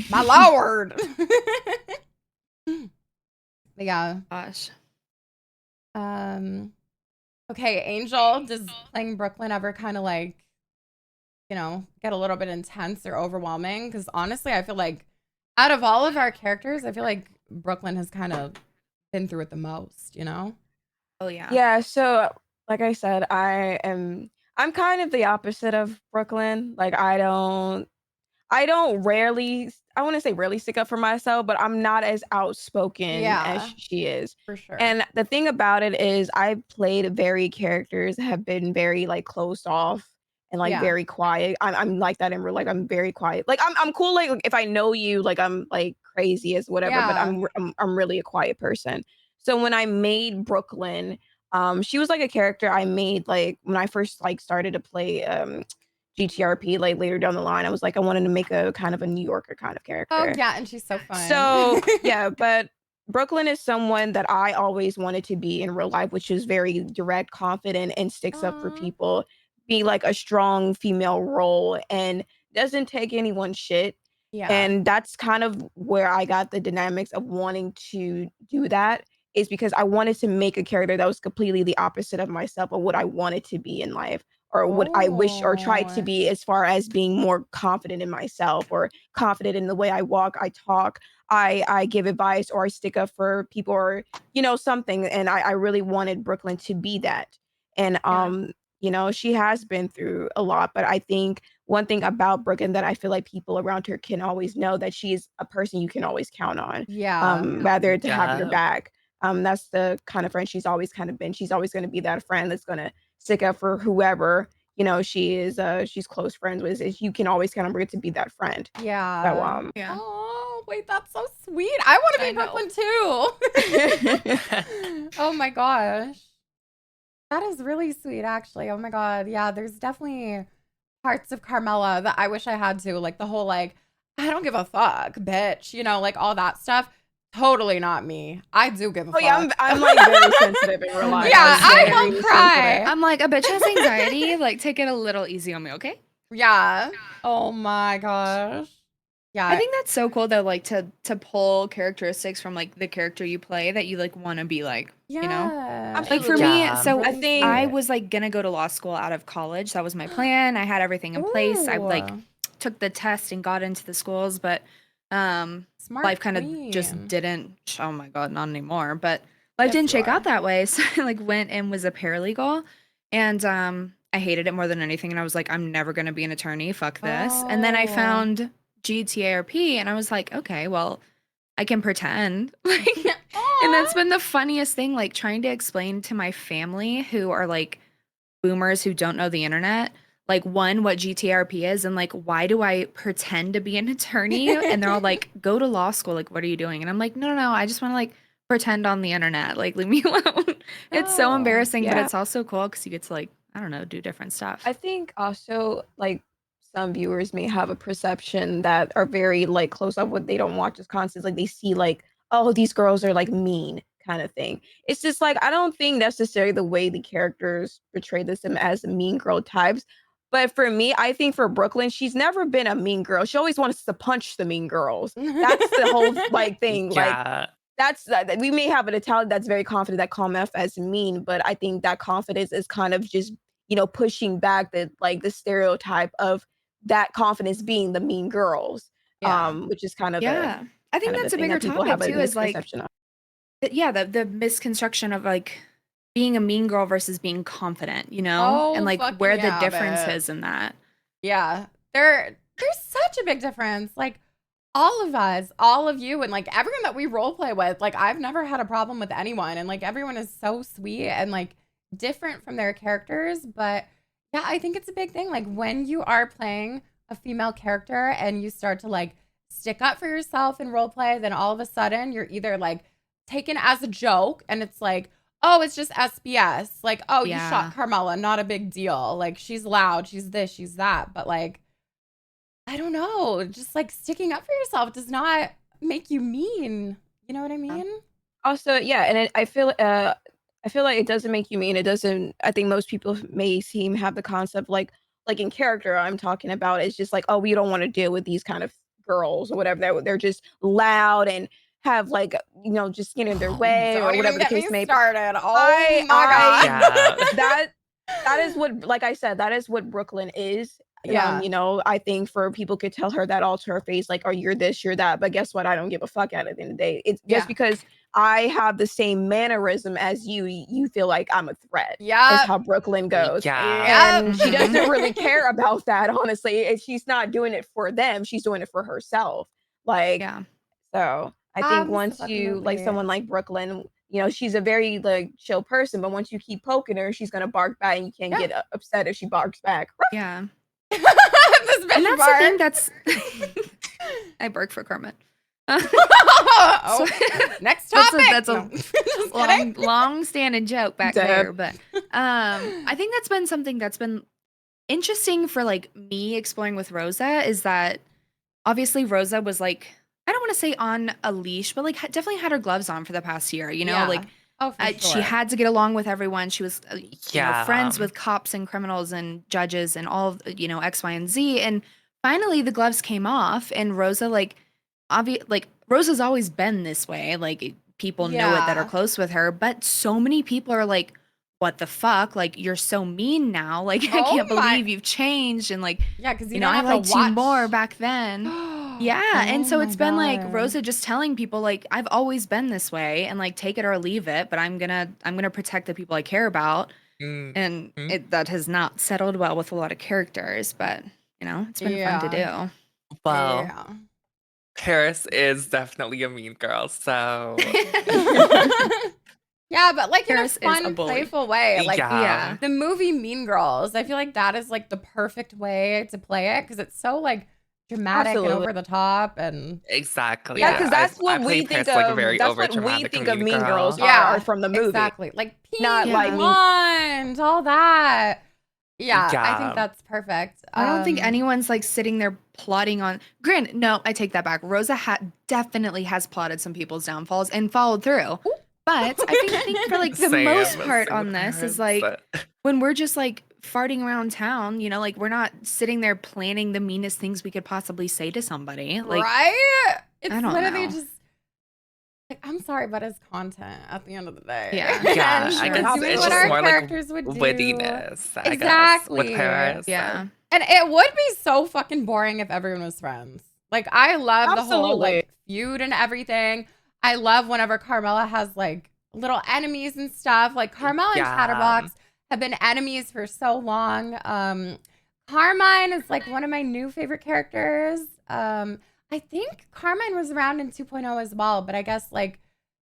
My Lord. Yeah. Gosh. Okay, Angel, does playing Brooklyn ever kind of like, get a little bit intense or overwhelming? Because honestly, I feel like out of all of our characters, I feel like Brooklyn has kind of been through it the most, Oh yeah. Yeah, so like I said, I'm kind of the opposite of Brooklyn. Like, I don't rarely, I wouldn't say rarely stick up for myself, but I'm not as outspoken as she is. For sure. And the thing about it is I played very characters that have been very like closed off and like very quiet. I'm like that in real life. I'm very quiet. Like, I'm cool. Like, if I know you, like, I'm like crazy as whatever, but I'm really a quiet person. So when I made Brooklyn, she was like a character I made like when I first like started to play GTRP, like later down the line. I was like, I wanted to make a kind of a New Yorker kind of character. Oh yeah, and she's so fun. So yeah, but Brooklyn is someone that I always wanted to be in real life, which is very direct, confident, and sticks up for people. Be like a strong female role and doesn't take anyone's shit. Yeah. And that's kind of where I got the dynamics of wanting to do that, is because I wanted to make a character that was completely the opposite of myself, or what I wanted to be in life, or what I wish or tried to be, as far as being more confident in myself, or confident in the way I walk, I talk, I give advice, or I stick up for people, or something. And I really wanted Brooklyn to be that. And You know, she has been through a lot, but I think one thing about Brooklyn that I feel like people around her can always know that she is a person you can always count on, Yeah. rather to have your Yeah. back. That's the kind of friend she's always kind of been. She's always going to be that friend that's going to stick up for whoever, you know, she's close friends with. You can always count on her to be that friend. So, Yeah. Yeah. Oh, wait, that's so sweet. I want to be I know. Brooklyn too. Oh my gosh. That is really sweet, actually. Oh my God. Yeah, there's definitely parts of Carmela that I wish I had to. Like the whole, like, I don't give a fuck, bitch. You know, like all that stuff. Totally not me. I do give a fuck. yeah, I'm like very sensitive in real life. Yeah, I very will cry. sensitive. I'm like, a bitch has anxiety. Like, take it a little easy on me, okay? Yeah. Oh my gosh. Yeah. I think that's so cool though, like to pull characteristics from like the character you play that you like want to be like, you know? Yeah. Like for Yeah. me, so I think- I was like gonna go to law school out of college. That was my plan. I had everything in place. I like Ooh. took the test and got into the schools, but Smart life kind of just queen. didn't. Oh my god, not anymore. But life Yes, didn't you shake are. out that way. So I like went and was a paralegal, and I hated it more than anything. And I was like, I'm never gonna be an attorney. Fuck this. And then I Oh. found GTARP, and I was like, okay, well, I can pretend. Like, and that's Aw. been the funniest thing. Like trying to explain to my family who are like boomers who don't know the internet, like one, what GTRP is, and like why do I pretend to be an attorney? And they're all like, go to law school, like what are you doing? And I'm like, no, I just want to like pretend on the internet, like leave me alone. It's so Oh, embarrassing, but yeah. it's also cool because you get to like, I don't know, do different stuff. I think also like some viewers may have a perception that are very like close up what they don't watch as constantly. Like they see like, oh, these girls are like mean kind of thing. It's just like I don't think necessarily the way the characters portray this as mean girl types. But for me, I think for Brooklyn, she's never been a mean girl. She always wants to punch the mean girls. That's the whole like thing. Like Yeah. that's we may have an Italian that's very confident that come off as mean, but I think that confidence is kind of just, you know, pushing back the like the stereotype of that confidence being the mean girls. Yeah. Which is kind of Yeah. I think kind of that's a thing bigger that people topic have a too, is like, misconception of. the misconstruction of like being a mean girl versus being confident, you know? Oh, And like fucking where the yeah, difference bitch. is in that. Yeah. There's such a big difference. Like all of us, all of you, and like everyone that we role play with, like I've never had a problem with anyone. And like everyone is so sweet and like different from their characters. But yeah, I think it's a big thing. Like when you are playing a female character and you start to like stick up for yourself in role play, then all of a sudden you're either like taken as a joke and it's like, oh, it's just SBS. Like, oh, you Yeah. shot Carmela, not a big deal. Like she's loud, she's this, she's that. But like, I don't know, just like sticking up for yourself does not make you mean. You know what I mean? Also, yeah, and I feel like it doesn't make you mean. It doesn't. I think most people may seem have the concept like in character I'm talking about. It's just like, oh, we don't want to deal with these kind of girls or whatever. They're just loud and have like, you know, just get in their way Don't or even whatever the get case me may be. started. Oh I- my god. Yeah. That is what, like I said, that is what Brooklyn is. Yeah. You know, I think for people could tell her that all to her face, like, oh, you're this, you're that. But guess what? I don't give a fuck at the end of the day. It's just Yeah. because I have the same mannerism as you feel like I'm a threat. Yeah. Is how Brooklyn goes. Yeah. And she Yep. doesn't really care about that, honestly. She's not doing it for them. She's doing it for herself. Like, Yeah. so I think once you like Absolutely. someone like Brooklyn, you know, she's a very like chill person, but once you keep poking her, she's gonna bark back, and you can't Yeah. get upset if she barks back. Yeah. This bitch And that's the thing barks. that's I bark for Carmen. Oh, next That's topic. that's a No. Just kidding. long standing joke back Deb. there. But I think that's been something that's been interesting for like me exploring with Rosa, is that obviously Rosa was like, I don't want to say on a leash, but like definitely had her gloves on for the past year, you know, Yeah. like Oh, for she sure. had to get along with everyone. She was, you know, Yeah. friends with cops and criminals and judges and all, you know, X, Y, and Z. And finally, the gloves came off, and Rosa, like, Rosa's always been this way. Like, people know it that are Yeah. close with her, but so many people are like, "What the fuck? Like, you're so mean now. Like, I Oh can't my- believe you've changed." And like, Yeah, because you know, I liked you more back then. Yeah, and Oh so my it's been like God. Rosa just telling people like, I've always been this way, and like take it or leave it, but I'm gonna protect the people I care about. and that has not settled well with a lot of characters, but it's been fun to do. Well, Paris is definitely a mean girl, so yeah, but like Paris in a fun, playful way. Like the movie Mean Girls, I feel like that is like the perfect way to play it because it's so like dramatic and over the top and exactly. Yeah, because that's what we think of. Like that's what we think of Mean Girls. Are from the movie. Exactly, like not like blonde, all that. Yeah, I think that's perfect. I don't think anyone's like sitting there plotting on. Granted, no, I take that back. Rosa definitely has plotted some people's downfalls and followed through. But I think for like the most part on this is like when we're just like farting around town, like we're not sitting there planning the meanest things we could possibly say to somebody. Like, right? It's I don't literally know. just like I'm sorry, but it's content at the end of the day. Yeah, I guess doing it's what just our more characters like would do. wittiness. I guess, Exactly. with Paris. Yeah. And it would be so fucking boring if everyone was friends. Like I love the whole like feud and everything. I love whenever Carmela has like little enemies and stuff. Like Carmela and Chatterbox have been enemies for so long. Carmine is like one of my new favorite characters. I think Carmine was around in 2.0 as well, but I guess like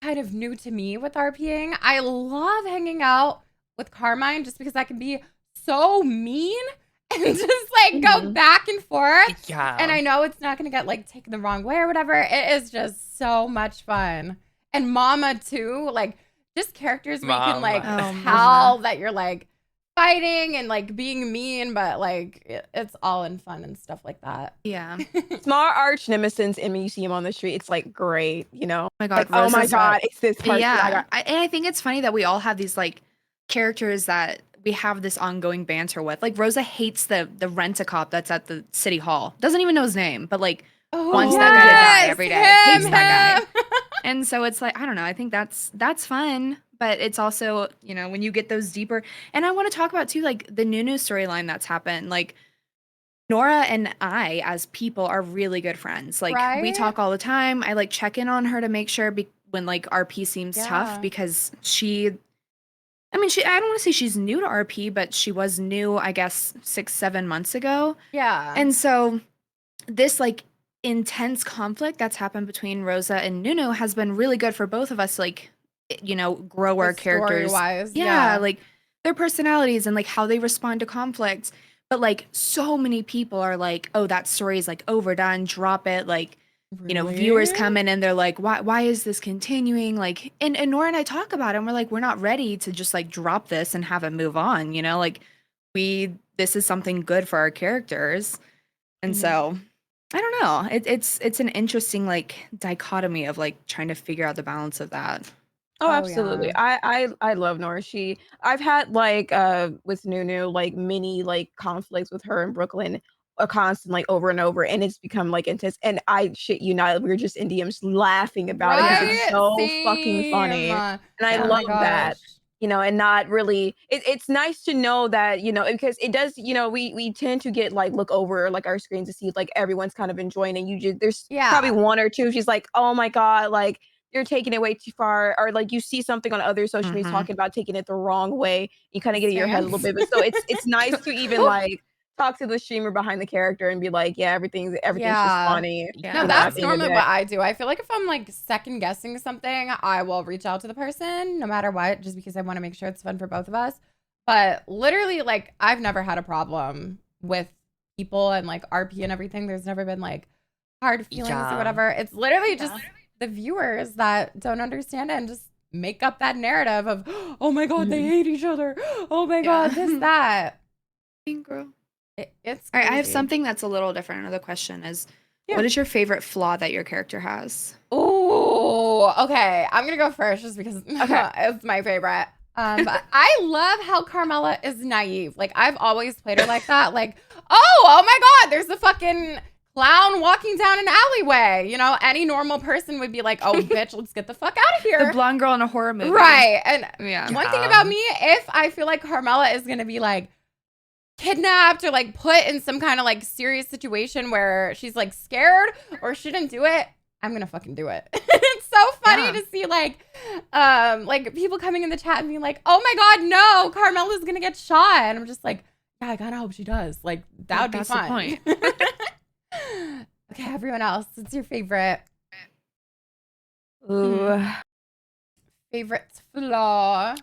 kind of new to me with RPing. I love hanging out with Carmine just because I can be so mean and just like go back and forth. Yeah. And I know it's not going to get like taken the wrong way or whatever. It is just so much fun. And Mama too, like just characters where you can like tell that you're like fighting and like being mean, but like it's all in fun and stuff like that. Yeah. Small arch nemesis, and you see him on the street, it's like great, Oh my god! Like, oh my god, it's this person. Yeah. And I think it's funny that we all have these like characters that we have this ongoing banter with. Like Rosa hates the rent-a-cop that's at the city hall. Doesn't even know his name, but like wants that guy to die every day. Hates that guy. And so it's like, I don't know. I think that's fun, but it's also, when you get those deeper. And I want to talk about too, like the Nunu storyline that's happened. Like Nora and I, as people, are really good friends. Like we talk all the time. I like check in on her to make sure when like RP seems tough because I don't want to say she's new to RP, but she was new, I guess, 6-7 months ago. Yeah. And so this like intense conflict that's happened between Rosa and Nunu has been really good for both of us, like, grow our characters. Story-wise, like their personalities and like how they respond to conflicts. But like so many people are like, oh, that story is like overdone, drop it. Like, viewers come in and they're like, why is this continuing? Like, and Nora and I talk about it and we're like, we're not ready to just like drop this and have it move on. Like this is something good for our characters. And so I don't know. It's an interesting like dichotomy of like trying to figure out the balance of that. Oh, absolutely. Yeah. I love Nora. I've had like with Nunu like many like conflicts with her in Brooklyn, constant like over and over, and it's become like intense. And I shit you not, we were just in DMs laughing about it because it's so fucking funny, and I love that. And not really. It's nice to know that because it does. We tend to get like look over like our screens to see like everyone's kind of enjoying, and there's probably one or two. She's like, oh my god, like you're taking it way too far, or like you see something on other social media talking about taking it the wrong way. You kind of get in your head a little bit, but so it's nice to even like talk to the streamer behind the character and be like, yeah, everything's just funny. No, that's normally what I do. I feel like if I'm like second guessing something, I will reach out to the person no matter what, just because I want to make sure it's fun for both of us. But literally, like, I've never had a problem with people and like RP and everything. There's never been like hard feelings or whatever. It's literally just the viewers that don't understand it and just make up that narrative of, oh my god, they hate each other. Oh my god, this, that. Girl. It's all right. I have something that's a little different. Another question is, what is your favorite flaw that your character has? Oh, okay. I'm gonna go first just because it's my favorite. But I love how Carmela is naive. Like I've always played her like that. Like, oh my god, there's a fucking clown walking down an alleyway. Any normal person would be like, oh bitch, let's get the fuck out of here. The blonde girl in a horror movie, right? And one thing about me, if I feel like Carmela is gonna be like kidnapped or like put in some kind of like serious situation where she's like scared or shouldn't do it, I'm gonna fucking do it. It's so funny to see like people coming in the chat and being like, oh my god, no, Carmela's gonna get shot. And I'm just like, yeah, I kinda hope she does. Like that would be fun. The point. Okay, everyone else, what's your favorite? Ooh. Favorite flaw?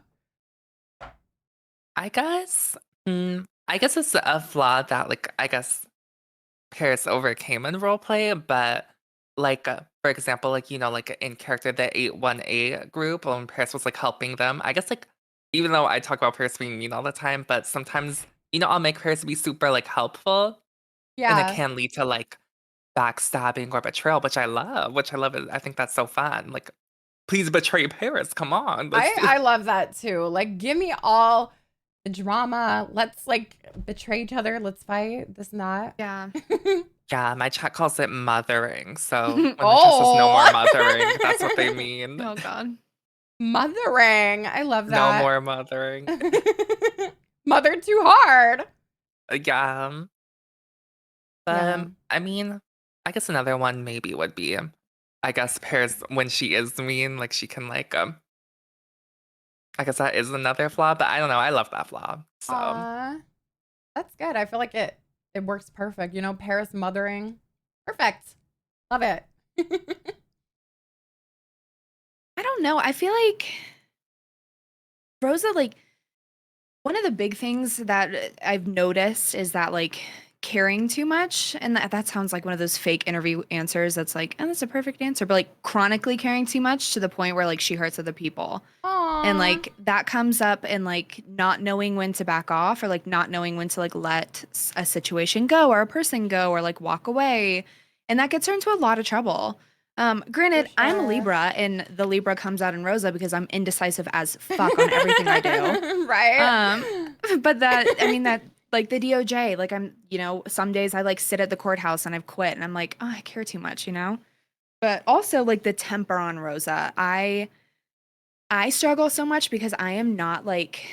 I guess it's a flaw that like I guess Paris overcame in roleplay, but like for example, like like in character the 8-1A group when Paris was like helping them. I guess like even though I talk about Paris being mean all the time, but sometimes I'll make Paris be super like helpful, and it Yeah. can lead to like backstabbing or betrayal, which I love. I think that's so fun. Like, please betray Paris. Come on. I love that too. Like, give me all the drama. Let's like betray each other. Let's fight. This and that. Yeah. Yeah, my chat calls it mothering. So when the chat says no more mothering, that's what they mean. Oh God. Mothering. I love that. No more mothering. Mother too hard. Yeah. But Yeah. I mean, I guess another one maybe would be, I guess Paris when she is mean, like she can like I guess that is another flaw, but I don't know. I love that flaw. So Aw. That's good. I feel like it works perfect. Paris mothering. Perfect. Love it. I don't know. I feel like Rosa, like, one of the big things that I've noticed is that like caring too much, and that sounds like one of those fake interview answers that's like, oh, that's a perfect answer, but like chronically caring too much to the point where like she hurts other people. Aww. And like that comes up in like not knowing when to back off, or like not knowing when to like let a situation go or a person go or like walk away, and that gets her into a lot of trouble. Granted, I'm a Libra, and the Libra comes out in Rosa because I'm indecisive as fuck on everything I do. Right. But that like the DOJ, like I'm, some days I like sit at the courthouse and I've quit and I'm like, oh, I care too much, But also like the temper on Rosa. I struggle so much because I am not like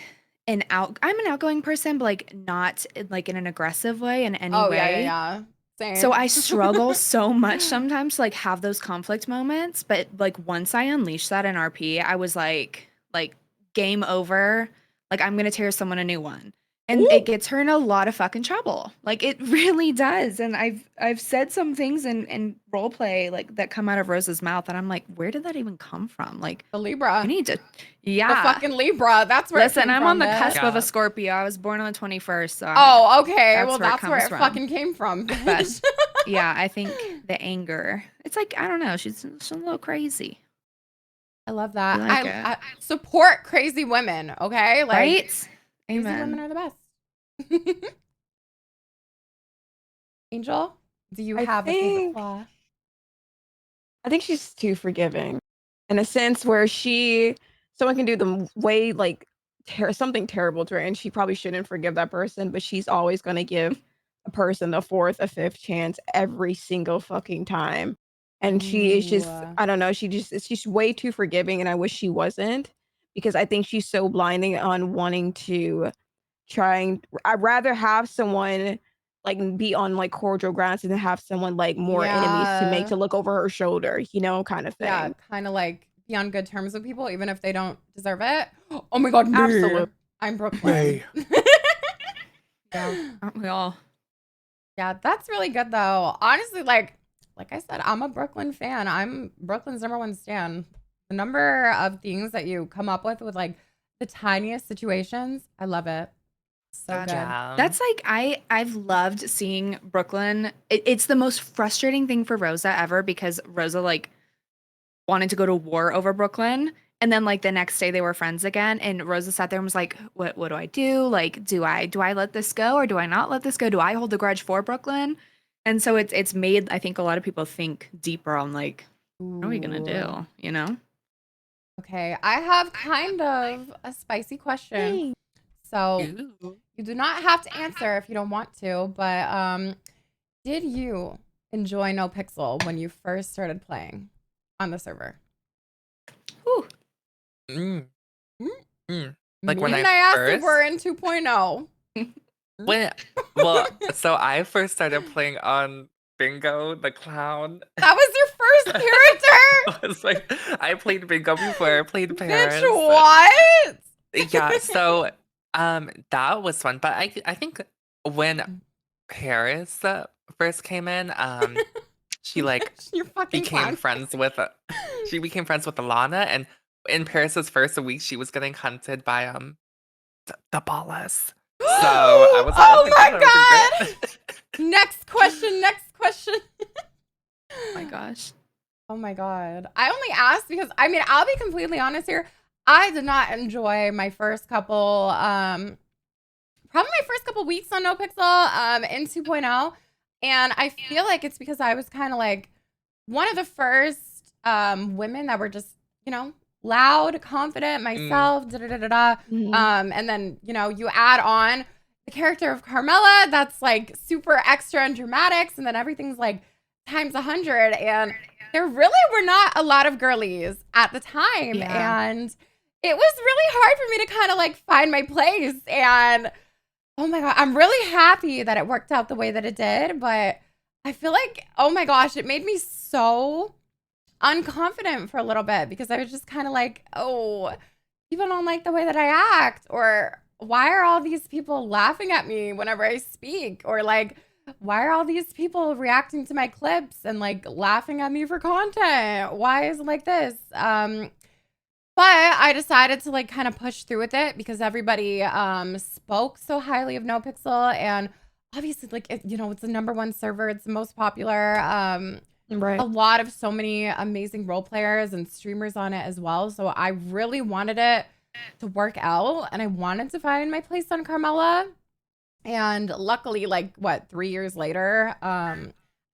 I'm an outgoing person, but like not like in an aggressive way in any way. Yeah. Same. So I struggle so much sometimes to like have those conflict moments. But like once I unleashed that in RP, I was like game over. Like I'm gonna tear someone a new one. And it gets her in a lot of fucking trouble. Like it really does. And I've said some things in role play like that come out of Rosa's mouth and I'm like, where did that even come from? Like the Libra. I need to The fucking Libra. That's where Listen, it came I'm from, on the bitch. cusp of a Scorpio. I was born on the 21st. So Oh, okay. that's Well, where that's where it it comes from. fucking came from. But bitch. yeah, I think the anger. It's like, I don't know. She's a little crazy. I love that. I like I support crazy women, okay? Like, Right? crazy Amen. women are the best. Angel, do you have a favorite flaw? I think she's too forgiving in a sense where someone can do the way like something terrible to her and she probably shouldn't forgive that person, but she's always going to give a person a fourth, a fifth chance every single fucking time. And she is just, I don't know, she's way too forgiving, and I wish she wasn't, because I think she's so blinding on wanting to I'd rather have someone like be on like cordial grounds than have someone like more enemies to look over her shoulder, kind of thing. Yeah, kind of like be on good terms with people, even if they don't deserve it. Oh my god, Absolutely. I'm Brooklyn. Yeah, aren't we all? Yeah, that's really good though. Honestly, like I said, I'm a Brooklyn fan. I'm Brooklyn's #1 stan. The number of things that you come up with like the tiniest situations, I love it. So good. That's like I've loved seeing Brooklyn. It's the most frustrating thing for Rosa ever, because Rosa like wanted to go to war over Brooklyn, and then like the next day they were friends again, and Rosa sat there and was like, what do I do? Like, do I let this go, or do I not let this go? Do I hold a grudge for Brooklyn? And so it's made, I think, a lot of people think deeper on like, what are we gonna do? Okay, I have kind of a spicy question. So you do not have to answer if you don't want to, but did you enjoy NoPixel when you first started playing on the server? Ooh. Like when Me and I Nyasuuy first were in 2.0. so I first started playing on Bingo the clown. That was your first character? I was like, I played Bingo before. I played Paris. Bitch, what? Yeah, so that was fun. But I think when Paris first came in, she like Your fucking became clown. friends with she became friends with Alana, and in Paris's first week, she was getting hunted by the Ballas. So I was like, Oh my that was great. Next question. Oh my gosh. Oh my god. I only asked because I mean, I'll be completely honest here. I did not enjoy my first couple probably my first couple weeks on NoPixel in 2.0, and I feel like it's because I was kind of like one of the first women that were just, you know, loud, confident, myself, and then, you know, you add on the character of Carmela that's like super extra and dramatics, and then everything's like times 100, and there really were not a lot of girlies at the time, and it was really hard for me to kind of like find my place. And oh my god, I'm really happy that it worked out the way that it did, but I feel like, oh my gosh, it made me so unconfident for a little bit because I was just kind of like, oh, people don't like the way that I act, or why are all these people laughing at me whenever I speak, or like, why are all these people reacting to my clips and like laughing at me for content? Why is it like this? But I decided to like kind of push through with it because everybody spoke so highly of NoPixel, and obviously like you know, it's the #1 server, it's the most popular. Right. A lot of so many amazing role players and streamers on it as well. So I really wanted it to work out, and I wanted to find my place on Carmela. And luckily, like what, 3 years later, I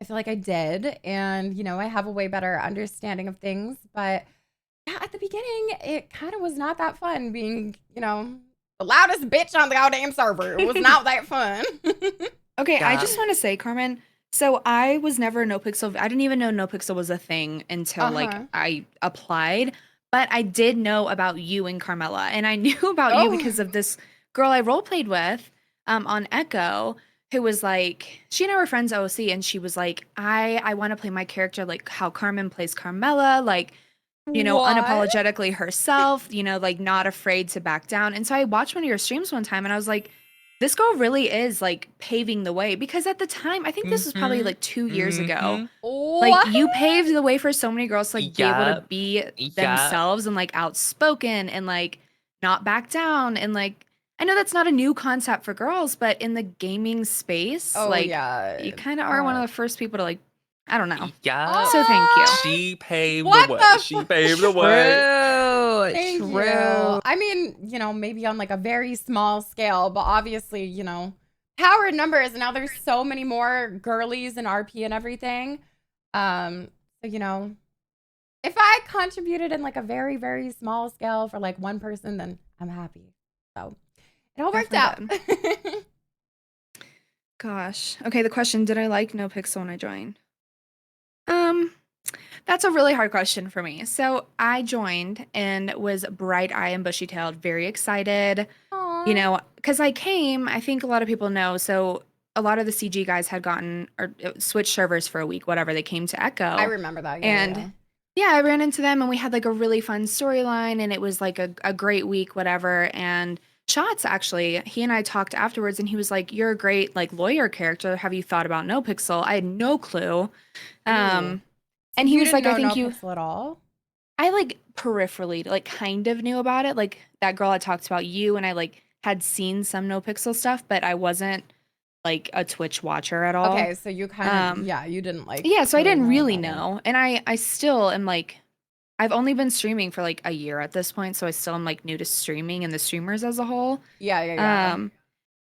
feel like I did, and you know, I have a way better understanding of things. But yeah, at the beginning, it kind of was not that fun being, you know, the loudest bitch on the goddamn server. It was not that fun. Okay, I Yeah. just want to say, Carmen, so I was never a NoPixel. I didn't even know NoPixel was a thing until like I applied. But I did know about you and Carmela, and I knew about you because of this girl I role played with on Echo, who was like, she and I were friends OOC, and she was like, I want to play my character like how Carmen plays Carmela, like, you know, unapologetically herself, you know, like not afraid to back down. And so I watched one of your streams one time, and I was like, this girl really is like paving the way, because at the time, I think this was probably like 2 years ago. Like you paved the way for so many girls to like be able to be themselves and like outspoken and like not back down. And like, I know that's not a new concept for girls, but in the gaming space, like you kind of are one of the first people to like, I don't know. Yeah. So thank you. She paved What the way. the She paved the way. Thank you. I mean, you know, maybe on like a very small scale, but obviously, you know, power in numbers. And now there's so many more girlies in RP and everything. So, you know, if I contributed in like a very, very small scale for like one person, then I'm happy. So it all worked out. Gosh. Okay, the question, did I like NoPixel when I joined? That's a really hard question for me. So I joined and was bright-eyed and bushy-tailed, very excited. Aww. You know, because I came, I think a lot of people know, so a lot of the CG guys had gotten or switched servers for a week, whatever. They came to Echo. I remember that. Yeah, I ran into them, and we had like a really fun storyline, and it was like a great week, whatever. And Shots, actually, he and I talked afterwards, and he was like, "You're a great like lawyer character. Have you thought about NoPixel?" I had no clue. And he was like, "I think you at all." I like peripherally, like kind of knew about it. Like that girl had talked about you, and I like had seen some NoPixel stuff, but I wasn't like a Twitch watcher at all. Okay, so you kind of, you didn't like. Yeah, so I didn't really know, and I still am like, I've only been streaming for like a year at this point, so I still am like new to streaming and the streamers as a whole. Yeah.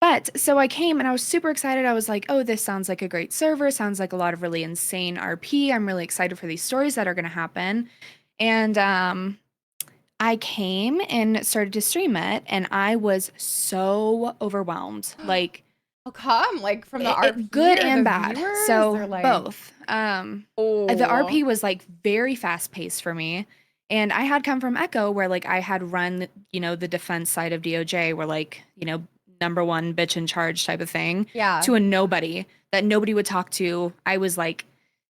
But so I came and I was super excited. I was like, oh, this sounds like a great server. Sounds like a lot of really insane RP. I'm really excited for these stories that are going to happen. And I came and started to stream it, and I was so overwhelmed. Like, how come? Like from the RP, good and bad. Viewers, so like... both. The RP was like very fast paced for me. And I had come from Echo, where like I had run, you know, the defense side of DOJ, where like, you know, #1 bitch in charge type of thing Yeah. to a nobody that nobody would talk to. I was like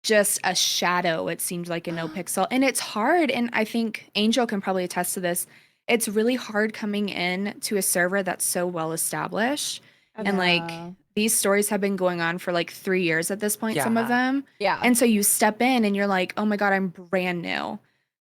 just a shadow, it seemed like, in NoPixel. And it's hard. And I think Angel can probably attest to this. It's really hard coming in to a server that's so well established. And like these stories have been going on for like 3 years at this point, some of them. Yeah. And so you step in and you're like, oh my God, I'm brand new.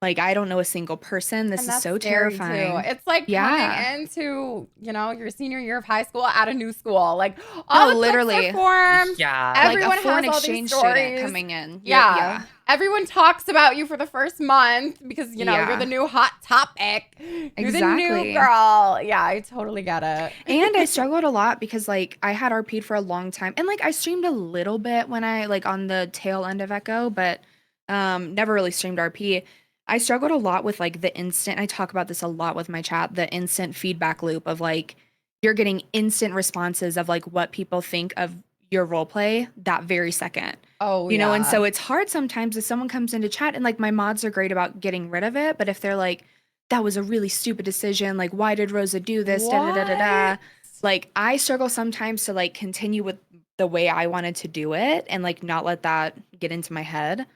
Like, I don't know a single person. This is so terrifying. Too. It's like coming into, you know, your senior year of high school at a new school. Like all the literally cliques are formed. Yeah. Everyone like a foreign has exchange all these student stories. coming in. Yeah. Everyone talks about you for the first month because, you know, you're the new hot topic. You're the new girl. Yeah, I totally get it. And I struggled a lot because, like, I had RP'd for a long time. And, like, I streamed a little bit when I, like, on the tail end of Echo, but never really streamed RP. I struggled a lot with, like, the instant, I talk about this a lot with my chat, the instant feedback loop of, like, you're getting instant responses of, like, what people think of your role play that very second. Oh, you know, and so it's hard sometimes if someone comes into chat and, like, my mods are great about getting rid of it, but if they're like, that was a really stupid decision, like, why did Rosa do this, da-da-da-da-da, like, I struggle sometimes to, like, continue with the way I wanted to do it and, like, not let that get into my head.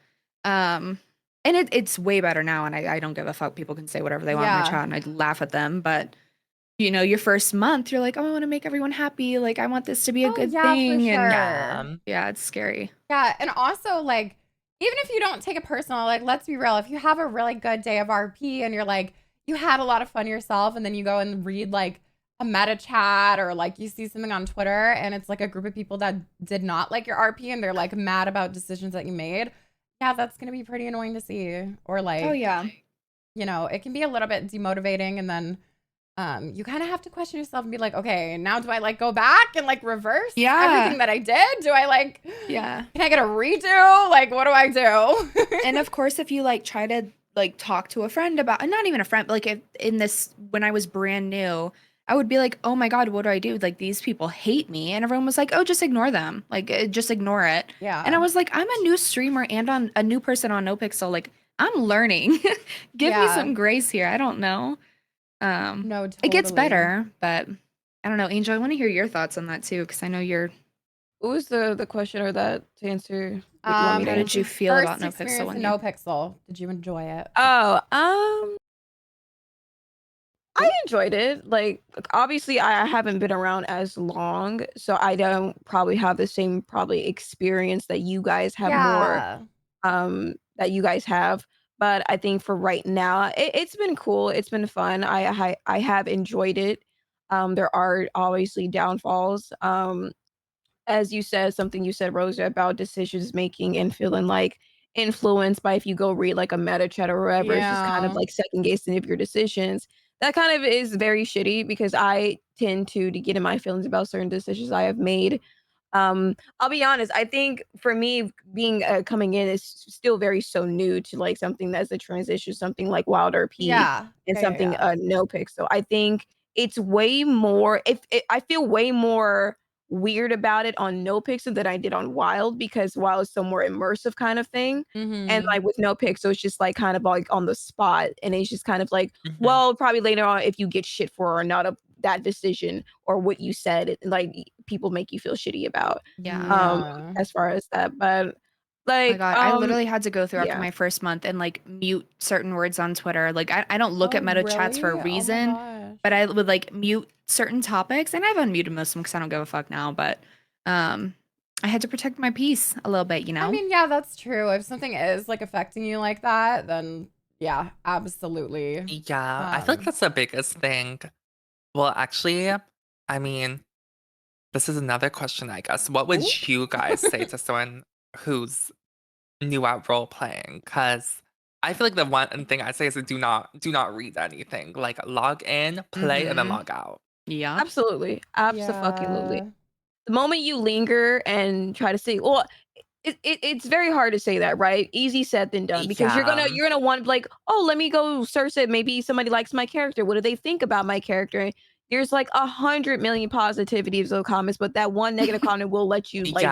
And it's way better now, and I don't give a fuck. People can say whatever they want in my chat, and I laugh at them. But, you know, your first month, you're like, oh, I want to make everyone happy. Like, I want this to be a good thing. For sure. And yeah, it's scary. Yeah, and also, like, even if you don't take it personal, like, let's be real. If you have a really good day of RP and you're like, you had a lot of fun yourself, and then you go and read, like, a meta chat or, like, you see something on Twitter, and it's, like, a group of people that did not like your RP, and they're, like, mad about decisions that you made. Yeah, that's going to be pretty annoying to see. Or like, oh yeah, you know, it can be a little bit demotivating. And then you kind of have to question yourself and be like, okay, now do I like go back and like reverse everything that I did? Do I like, can I get a redo? Like, what do I do? And of course, if you like try to like talk to a friend about, and not even a friend, but like when I was brand new, I would be like, oh my God, what do I do? Like, these people hate me. And everyone was like, oh, just ignore them. Like, just ignore it. Yeah. And I was like, I'm a new streamer and a new person on NoPixel. Like, I'm learning. Give me some grace here. I don't know. No, totally. It gets better, but I don't know. Angel, I want to hear your thoughts on that too, because I know you're. What was the question or that to answer? How did you feel about NoPixel? NoPixel. Did you enjoy it? Oh, I enjoyed it. Like, obviously, I haven't been around as long, so I don't probably have the same experience that you guys have more. That you guys have. But I think for right now, it's been cool. It's been fun. I have enjoyed it. There are obviously downfalls. As you said, something you said, Rosa, about decisions making and feeling like influenced by if you go read like a meta chat or whatever, it's just kind of like second guessing of your decisions. That kind of is very shitty because I tend to get in my feelings about certain decisions I have made. I'll be honest, I think for me being coming in is still very so new to like something that's a transition, something like Wild RP and something NoPixel. I think it's way more I feel way more weird about it on NoPixel than I did on Wild because Wild is so more immersive kind of thing. And like with NoPixel, it's just like kind of like on the spot. And it's just kind of like, well, probably later on if you get shit for or not that decision or what you said, like people make you feel shitty about. As far as that. But like, oh my God, I literally had to go through after my first month and like mute certain words on Twitter. Like I don't look at meta chats for a reason, but I would like mute certain topics, and I've unmuted most of them because I don't give a fuck now. But I had to protect my peace a little bit, you know. I mean, yeah, that's true. If something is like affecting you like that, then yeah, absolutely. Yeah, I feel like that's the biggest thing. Well, actually, I mean, this is another question, I guess. What would you guys say to someone who's new at role playing? Because I feel like the one thing I say is to do not read anything. Like log in, play, and then log out. Yeah, absolutely. The moment you linger and try to say, well, it's very hard to say that, right? Easy said than done, because you're gonna want like, oh, let me go search it. Maybe somebody likes my character. What do they think about my character? There's like 100 million positivities of comments, but that one negative comment will let you like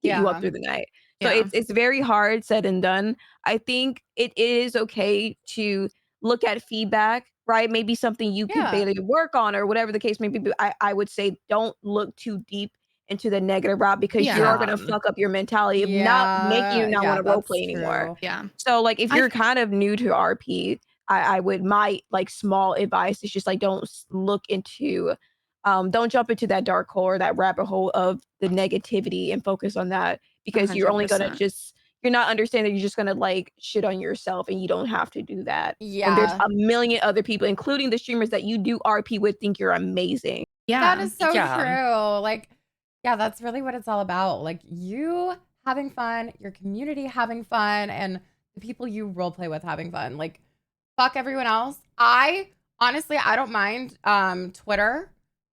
get you up through the night. So it's very hard said and done. I think it is okay to look at feedback right? Maybe something you could barely work on or whatever the case may be. But I would say don't look too deep into the negative route because you are gonna fuck up your mentality of not making you not want to role play anymore. Yeah. So like if you're kind of new to RP, I would my like small advice is just like don't look into don't jump into that dark hole or that rabbit hole of the negativity and focus on that because you're only gonna 100%. you're not understanding you're just gonna like shit on yourself and you don't have to do that. Yeah. And there's a million other people, including the streamers that you do RP with, think you're amazing. Yeah. That is so true. Like, yeah, that's really what it's all about. Like you having fun, your community having fun, and the people you role play with having fun. Like, fuck everyone else. I honestly don't mind Twitter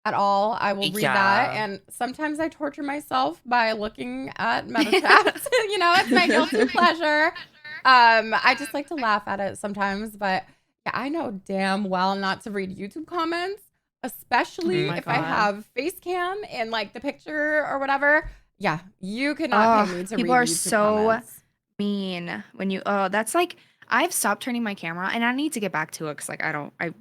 at all. I will read that, and sometimes I torture myself by looking at meta chats. You know, it's my guilty pleasure. I just like to laugh at it sometimes, but yeah, I know damn well not to read YouTube comments, especially if I have face cam in like the picture or whatever. Yeah, you could not pay me to read people are YouTube so comments. mean when you that's like I've stopped turning my camera and I need to get back to it because like I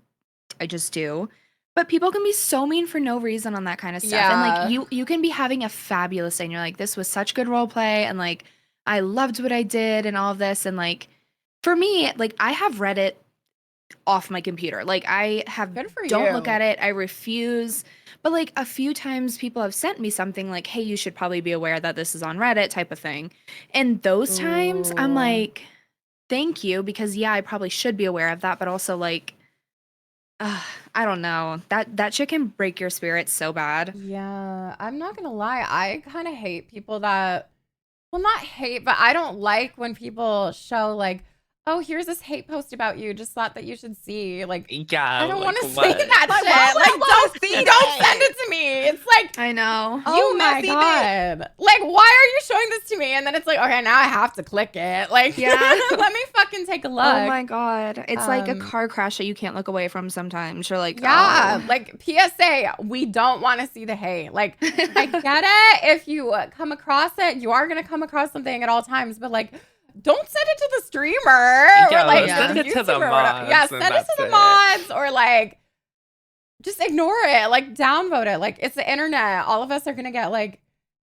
just do. But people can be so mean for no reason on that kind of stuff. And like you can be having a fabulous day and you're like, this was such good role play and like I loved what I did and all of this. And like for me, like I have Reddit off my computer. Like I have don't look at it. I refuse. But like a few times people have sent me something like, hey, you should probably be aware that this is on Reddit type of thing. And those times I'm like, thank you, because yeah, I probably should be aware of that, but also like I don't know. That shit can break your spirit so bad. Yeah, I'm not gonna lie. I kind of hate people that, well, not hate, but I don't like when people show like, oh, here's this hate post about you. Just thought that you should see. Like, I don't want to see that shit. Like, don't send it to me. It's like, I know. Oh my God. Like, why are you showing this to me? And then it's like, okay, now I have to click it. Like, let me fucking take a look. Oh my God. It's like a car crash that you can't look away from sometimes. You're like, like PSA, we don't want to see the hate. Like, I get it. If you come across it, you are going to come across something at all times. But like, don't send it to the streamer or like send it to the mods. Yeah, send it to the mods or like just ignore it. Like downvote it. Like it's the internet. All of us are gonna get like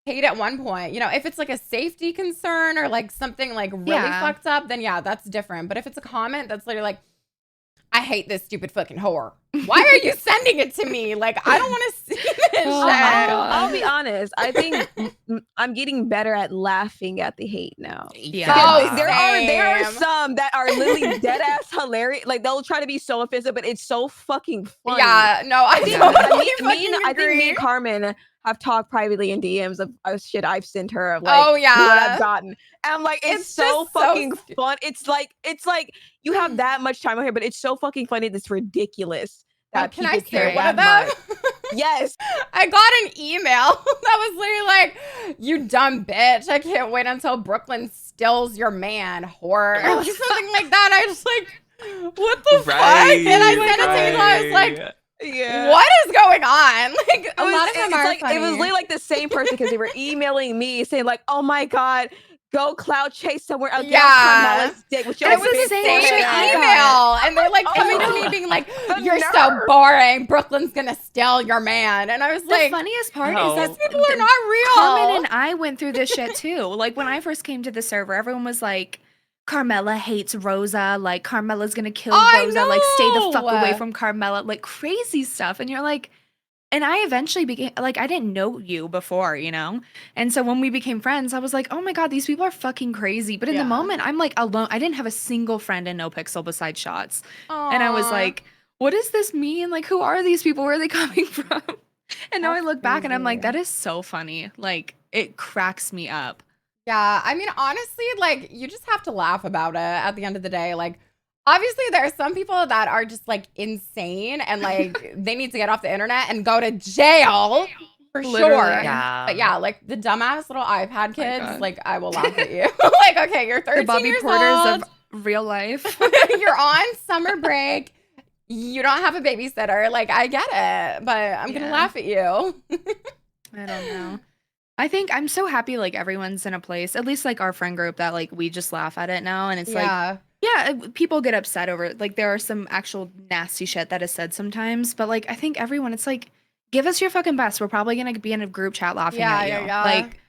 hate at one point. You know, if it's like a safety concern or like something like really fucked up, then yeah, that's different. But if it's a comment that's literally like, I hate this stupid fucking whore. Why are you sending it to me? Like, I don't want to see this shit. I'll be honest. I think I'm getting better at laughing at the hate now. Yeah. There are some that are literally dead ass hilarious. Like they'll try to be so offensive, but it's so fucking funny. Yeah. No, I think me and Carmen have talked privately in DMs of shit I've sent her of like what I've gotten. And I'm like, it's so fucking fun. It's like you have that much time on here, but it's so fucking funny. It's ridiculous that people care that much. Yes. I got an email that was literally like, you dumb bitch. I can't wait until Brooklyn stills your man, whore. Or something like that. I just like, what the fuck? And I sent it to you. I was like, what is going on? Like a lot of them are funny. It was literally like the same person because they were emailing me saying like, oh my God, go cloud chase somewhere else. It was the same email. And they're like coming to me being like, you're so boring. Brooklyn's gonna steal your man. And I was like, the funniest part is that these people are not real. Carmen and I went through this shit too. Like when I first came to the server, everyone was like, Carmela hates Rosa. Like Carmela's gonna kill Rosa. Like stay the fuck away from Carmela. Like crazy stuff. And you're like, and I eventually became like, I didn't know you before, you know? And so when we became friends, I was like, oh my God, these people are fucking crazy. But in the moment, I'm like alone. I didn't have a single friend in NoPixel besides Shots. And I was like, what does this mean? Like, who are these people? Where are they coming from? And now I look back and I'm like, that is so funny. Like, it cracks me up. Yeah, I mean, honestly, like, you just have to laugh about it at the end of the day. Like, obviously, there are some people that are just, like, insane and, like, they need to get off the internet and go to jail for sure. Yeah. But, yeah, like, the dumbass little iPad kids, like, I will laugh at you. Like, okay, you're 13 the Bobby years Porters old. Of real life. You're on summer break. You don't have a babysitter. Like, I get it, but I'm going to laugh at you. I don't know. I think I'm so happy like everyone's in a place, at least like our friend group, that like we just laugh at it now. And it's like, Yeah, people get upset over it. Like, there are some actual nasty shit that is said sometimes, but like, I think everyone, it's like, give us your fucking best. We're probably gonna be in a group chat laughing at you. Like,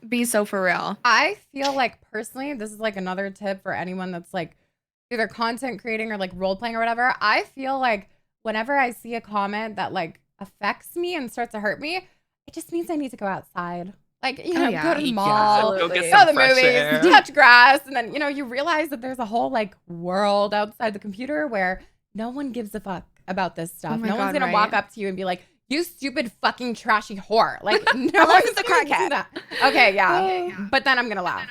be so for real. I feel like personally, this is like another tip for anyone that's like either content creating or like role playing or whatever. I feel like whenever I see a comment that like affects me and starts to hurt me, it just means I need to go outside. Like, you know, go to the mall, go get go some to the fresh movies, air. touch grass. And then, you know, you realize that there's a whole like world outside the computer where no one gives a fuck about this stuff. No one's going to walk up to you and be like, you stupid fucking trashy whore. Like, no one's the crack hat. Okay, yeah. But then I'm going to laugh.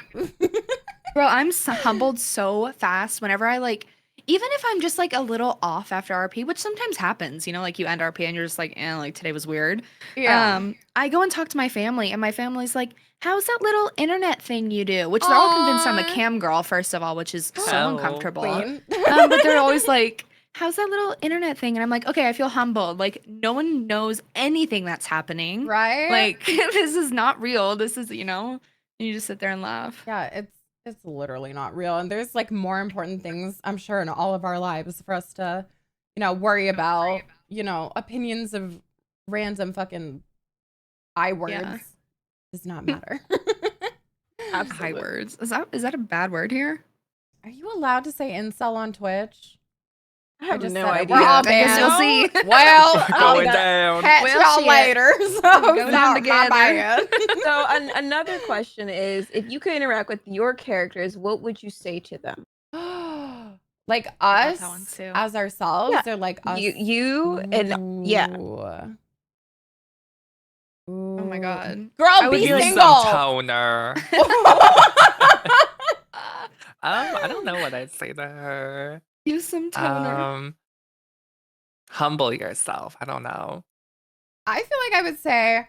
Bro, I'm humbled so fast whenever I like, even if I'm just like a little off after RP, which sometimes happens, you know, like you end RP and you're just like, like today was weird. Yeah. I go and talk to my family and my family's like, how's that little internet thing you do? Which they're all convinced I'm a cam girl, first of all, which is so uncomfortable. But they're always like, how's that little internet thing? And I'm like, okay, I feel humbled. Like, no one knows anything that's happening. Right? Like, this is not real. This is, you know, and you just sit there and laugh. Yeah, it's literally not real. And there's like more important things, I'm sure, in all of our lives for us to, you know, worry about, you know, opinions of random fucking I words does not matter. High words. Is that a bad word here? Are you allowed to say incel on Twitch? I have just no said it. idea. We're all I guess banned. we'll see. Well, Going down. catch Well, y'all later. So Go it's down not my together. bad. So another question is, if you could interact with your characters, what would you say to them? Like I us got that one too. as ourselves, or like us? You and yeah. Ooh. Oh my god. Girl, I would be be like, single. Some toner. I don't know what I'd say to her. Use some toner. Humble yourself. I don't know. I feel like I would say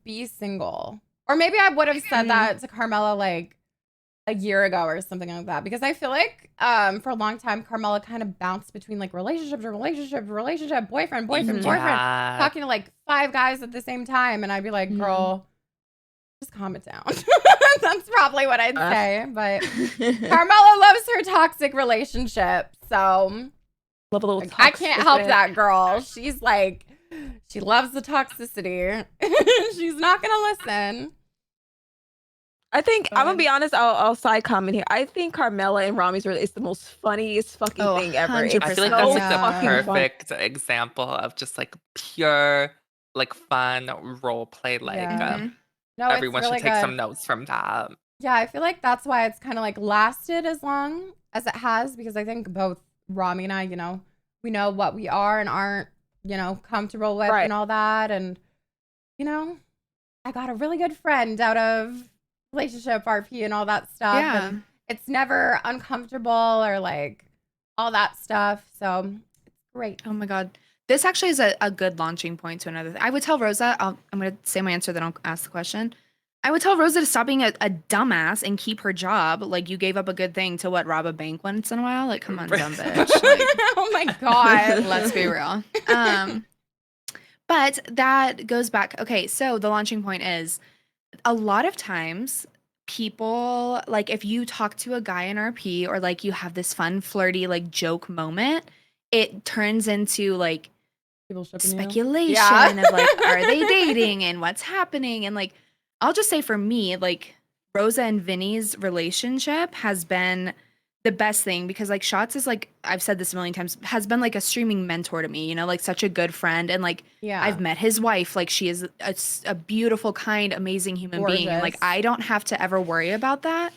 be single. Or maybe I would have said that to Carmela like a year ago or something like that. Because I feel like for a long time, Carmela kind of bounced between like relationship, boyfriend, talking to like 5 guys at the same time. And I'd be like, girl, just calm it down. That's probably what I'd say. But Carmela loves her toxic relationship. So I can't help that girl. She's like, she loves the toxicity. She's not going to listen. I think I'm gonna be honest. I'll side comment here. I think Carmela and Rami's is the most funniest fucking thing ever. 100%. I feel like so that's like the fucking fun. perfect example of just like pure, like fun role play. Like No, everyone it's really should take good. some notes from that. Yeah, I feel like that's why it's kind of like lasted as long as it has, because I think both Rami and I, you know, we know what we are and aren't, you know, comfortable with and all that. And, you know, I got a really good friend out of relationship RP and all that stuff. Yeah. And it's never uncomfortable or like all that stuff. So it's great. Oh my god. This actually is a good launching point to another thing. I would tell Rosa, I'm going to say my answer, then I'll ask the question. I would tell Rosa to stop being a dumbass and keep her job. Like, you gave up a good thing to rob a bank once in a while. Like, come on, dumb bitch. Like, Oh my God. let's be real. But that goes back. Okay, so the launching point is a lot of times people, like, if you talk to a guy in RP or like you have this fun, flirty, like joke moment, it turns into like speculation of like, are they dating and what's happening? And like, I'll just say for me, like Rosa and Vinny's relationship has been the best thing because like Shots is like, I've said this a million times, has been like a streaming mentor to me, you know, like such a good friend. And like, I've met his wife, like she is a beautiful, kind, amazing human being. And like, I don't have to ever worry about that.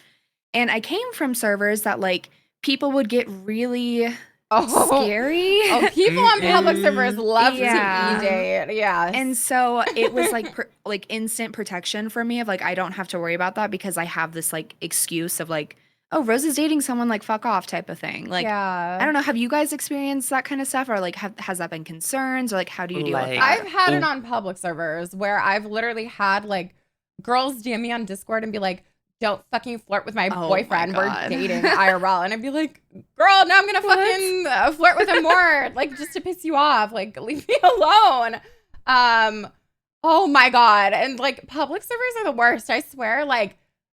And I came from servers that like people would get really scary. Oh, people on public servers love to date. Yeah. And so it was like like instant protection for me of like I don't have to worry about that because I have this like excuse of like, oh, Rose is dating someone, like fuck off type of thing. Like I don't know, have you guys experienced that kind of stuff or like has that been concerns or like how do you deal with that? I've had it on public servers where I've literally had like girls DM me on Discord and be like, don't fucking flirt with my boyfriend. We're dating IRL. And I'd be like, girl, now I'm going to fucking flirt with him more. Like, just to piss you off. Like, leave me alone. Oh, my God. And, like, public servers are the worst. I swear, like,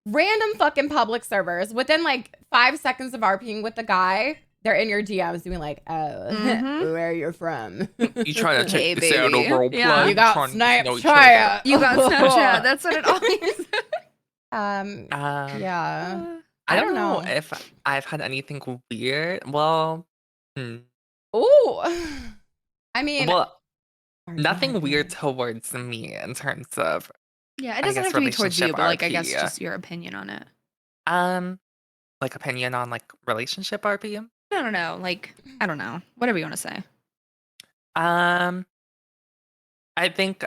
random fucking public servers. Within like 5 seconds of RPing with the guy, they're in your DMs doing like, oh, where you're from. You trying to Hey, take this out of baby. role play? Yeah. You got Trying to get to know each other. Snapchat. You got Snapchat. That's what it always. Yeah. I don't know if I've had anything weird. Well, Ooh. I mean, well, sorry, nothing go ahead. weird towards me in terms of Yeah, it I doesn't guess have to be towards you, relationship but like I guess RP. just your opinion on it. Like opinion on like relationship RP. No. Like I don't know. Whatever you want to say. I think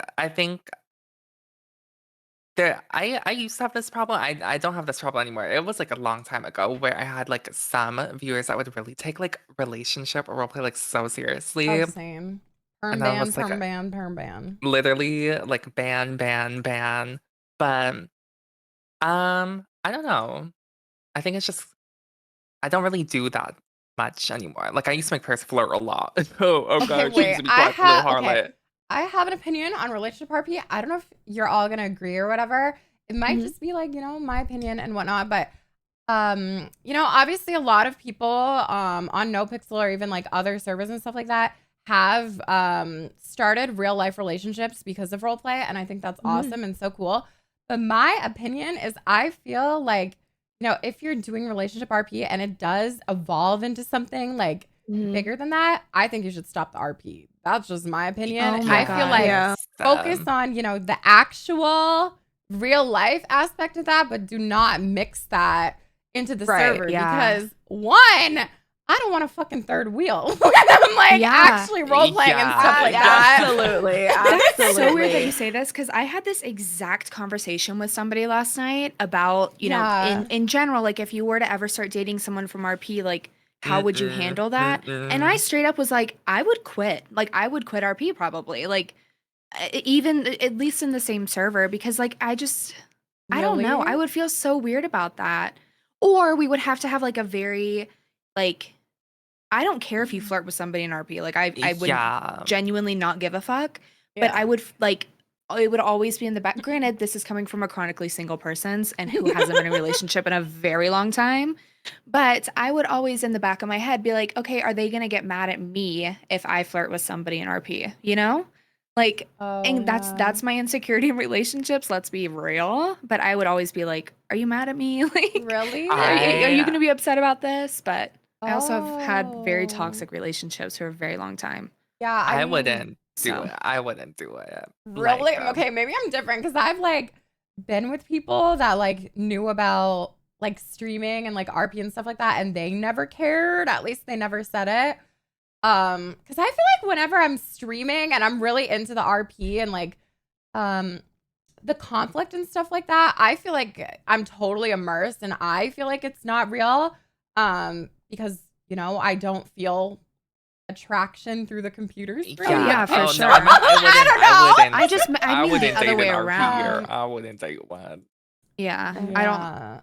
there I used to have this problem. I don't have this problem anymore. It was like a long time ago where I had like some viewers that would really take like relationship or roleplay like so seriously. Oh, same. Perm And I ban, was like perm ban, perm ban. literally like ban. But I don't know. I think it's just I don't really do that much anymore. Like I used to make pairs flirt a lot. Oh Okay, god, wait. to be quiet, little harlot. I have an opinion on relationship RP. I don't know if you're all gonna agree or whatever. It might Mhm. just be like, my opinion and whatnot. But obviously a lot of people on NoPixel or even like other servers and stuff like that have started real life relationships because of roleplay. And I think that's awesome and so cool. But my opinion is I feel like, if you're doing relationship RP and it does evolve into something like bigger than that, I think you should stop the RP. That's just my opinion. Oh my I feel God. like Yeah. focus on, the actual real life aspect of that, but do not mix that into the Right, server yeah. because one, I don't want a fucking third wheel when I'm like Yeah. actually role playing and stuff like that. Absolutely. That's so weird that Absolutely. you say this because I had this exact conversation with somebody last night about, Yeah. in general, like if you were to ever start dating someone from RP, like how would you handle that? And I straight up was like, I would quit. Like I would quit RP probably. Like even at least in the same server because like I don't know. Really? I would feel so weird about that. Or we would have to have like a very like I don't care if you flirt with somebody in RP. Like I would Yeah. genuinely not give a fuck. But I would like it would always be in the back. Granted, this is coming from a chronically single person's and who hasn't been in a relationship in a very long time. But I would always in the back of my head be like, okay, are they gonna get mad at me if I flirt with somebody in RP? Like and that's my insecurity in relationships, let's be real. But I would always be like, are you mad at me? Like Really? are you gonna be upset about this? But I also have had very Oh. toxic relationships for a very long time. Yeah, I mean, wouldn't do so. it. I wouldn't do it. Really? Like, Okay, maybe I'm different because I've like been with people that like knew about like streaming and like RP and stuff like that, and they never cared. At least they never said it. Because I feel like whenever I'm streaming and I'm really into the RP and like the conflict and stuff like that, I feel like I'm totally immersed and I feel like it's not real. Because I don't feel attraction through the computer screen. yeah, for no, sure. I don't know. I mean the wouldn't other date way an around. RPer. I wouldn't date one. Yeah.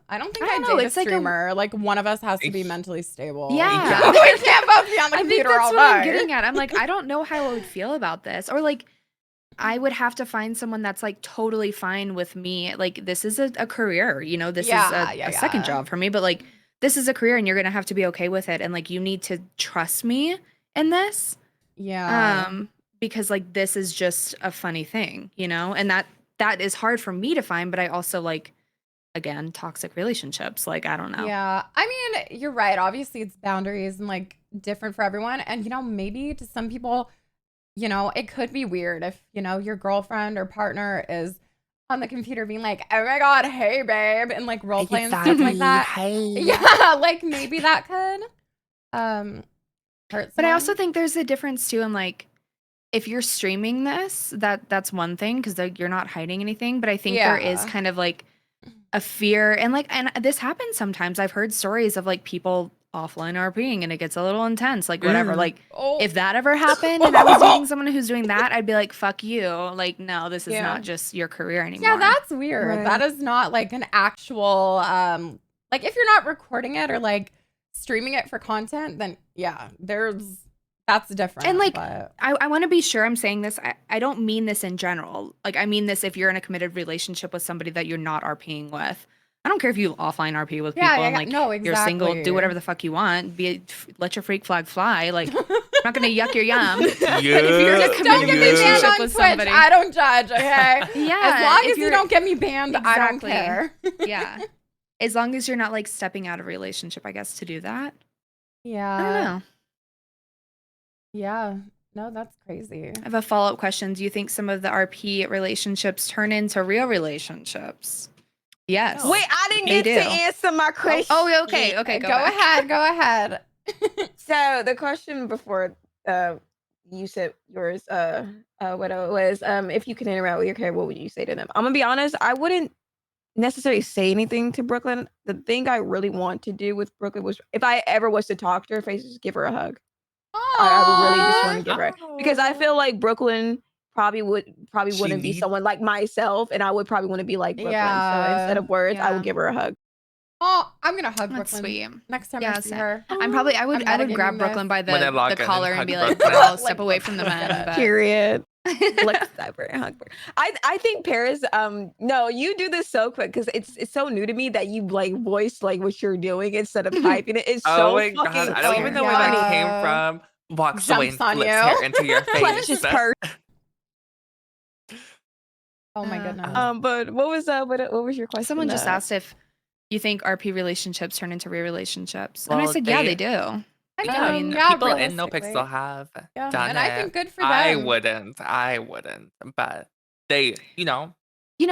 I don't think I I'd don't know, date a it's like a- streamer. Like one of us has to be mentally stable. Yeah. We can't both be on the I think computer that's all what I'm day. getting at. I'm like, I don't know how I would feel about this. Or like I would have to find someone that's like totally fine with me. Like this is a career, this is a second job for me, but like this is a career and you're gonna have to be okay with it. And like you need to trust me in this. Yeah. Because like this is just a funny thing, and that is hard for me to find, but I also like again toxic relationships. Like I don't know. Yeah. I mean, you're right. Obviously, it's boundaries and like different for everyone. And maybe to some people, it could be weird if, your girlfriend or partner is on the computer being like, oh my God, hey babe, and like role play and stuff like that. Hey. Yeah, like maybe that could hurt. But I also someone. think there's a difference too in like if you're streaming this, that's one thing because you're not hiding anything. But I think there is Yeah. kind of like a fear and this happens sometimes. I've heard stories of like people offline RPing and it gets a little intense, like whatever. Like if that ever happened and I was dating someone who's doing that, I'd be like, fuck you. Like, no, this is not just your career anymore. Yeah, that's weird. Right. That is not like an actual like if you're not recording it or like streaming it for content, then yeah, that's different. And like but... I want to be sure I'm saying this. I don't mean this in general. Like I mean this if you're in a committed relationship with somebody that you're not RPing with. I don't care if you offline RP with Yeah, people yeah, and yeah. like No, you're single, do exactly. whatever the fuck you want. Let your freak flag fly. Like I'm not gonna yuck your yum. Yeah. But if you're Just don't get me banned relationship on with Twitch. somebody, I don't judge, okay? yeah. As long if as you you're- don't get me banned, I don't Exactly. care. yeah. As long as you're not like stepping out of a relationship, I guess, to do that. Yeah. I don't know. Yeah. No, that's crazy. I have a follow-up question. Do you think some of the RP relationships turn into real relationships? Yes. Wait, I didn't They get to do. answer my question. Oh, okay. Okay, Go back. ahead. Go ahead. So the question before you said yours, what it was, if you could interact with your character, what would you say to them? I'm gonna be honest, I wouldn't necessarily say anything to Brooklyn. The thing I really want to do with Brooklyn was, if I ever was to talk to her face, just give her a hug. I would really just want to give her, because I feel like Brooklyn probably wouldn't be someone like myself, and I would probably want to be like Brooklyn. So instead of words, I would give her a hug. Oh, I'm gonna hug That's Brooklyn sweet. next time Yeah, I see same. her. I would grab metagaming Brooklyn by When I log the in, collar and hug be like, Brooklyn. girl, step away from the men. But Period. Let's dive and hug. I think Paris, no, you do this so quick because it's so new to me that you like voice like what you're doing instead of typing it. It's Oh so my fucking god, I don't even know where funny. that came from. Walks away and Jumps on flips you. hair into your face. Just purse. Oh my goodness. But what was your question? someone just asked if you think RP relationships turn into real relationships. And I Well, said, yeah, they- they do. Yeah, mean, yeah, people in realistically. NoPixel have Yeah, done and it. I think good for them. I wouldn't, but they, You know,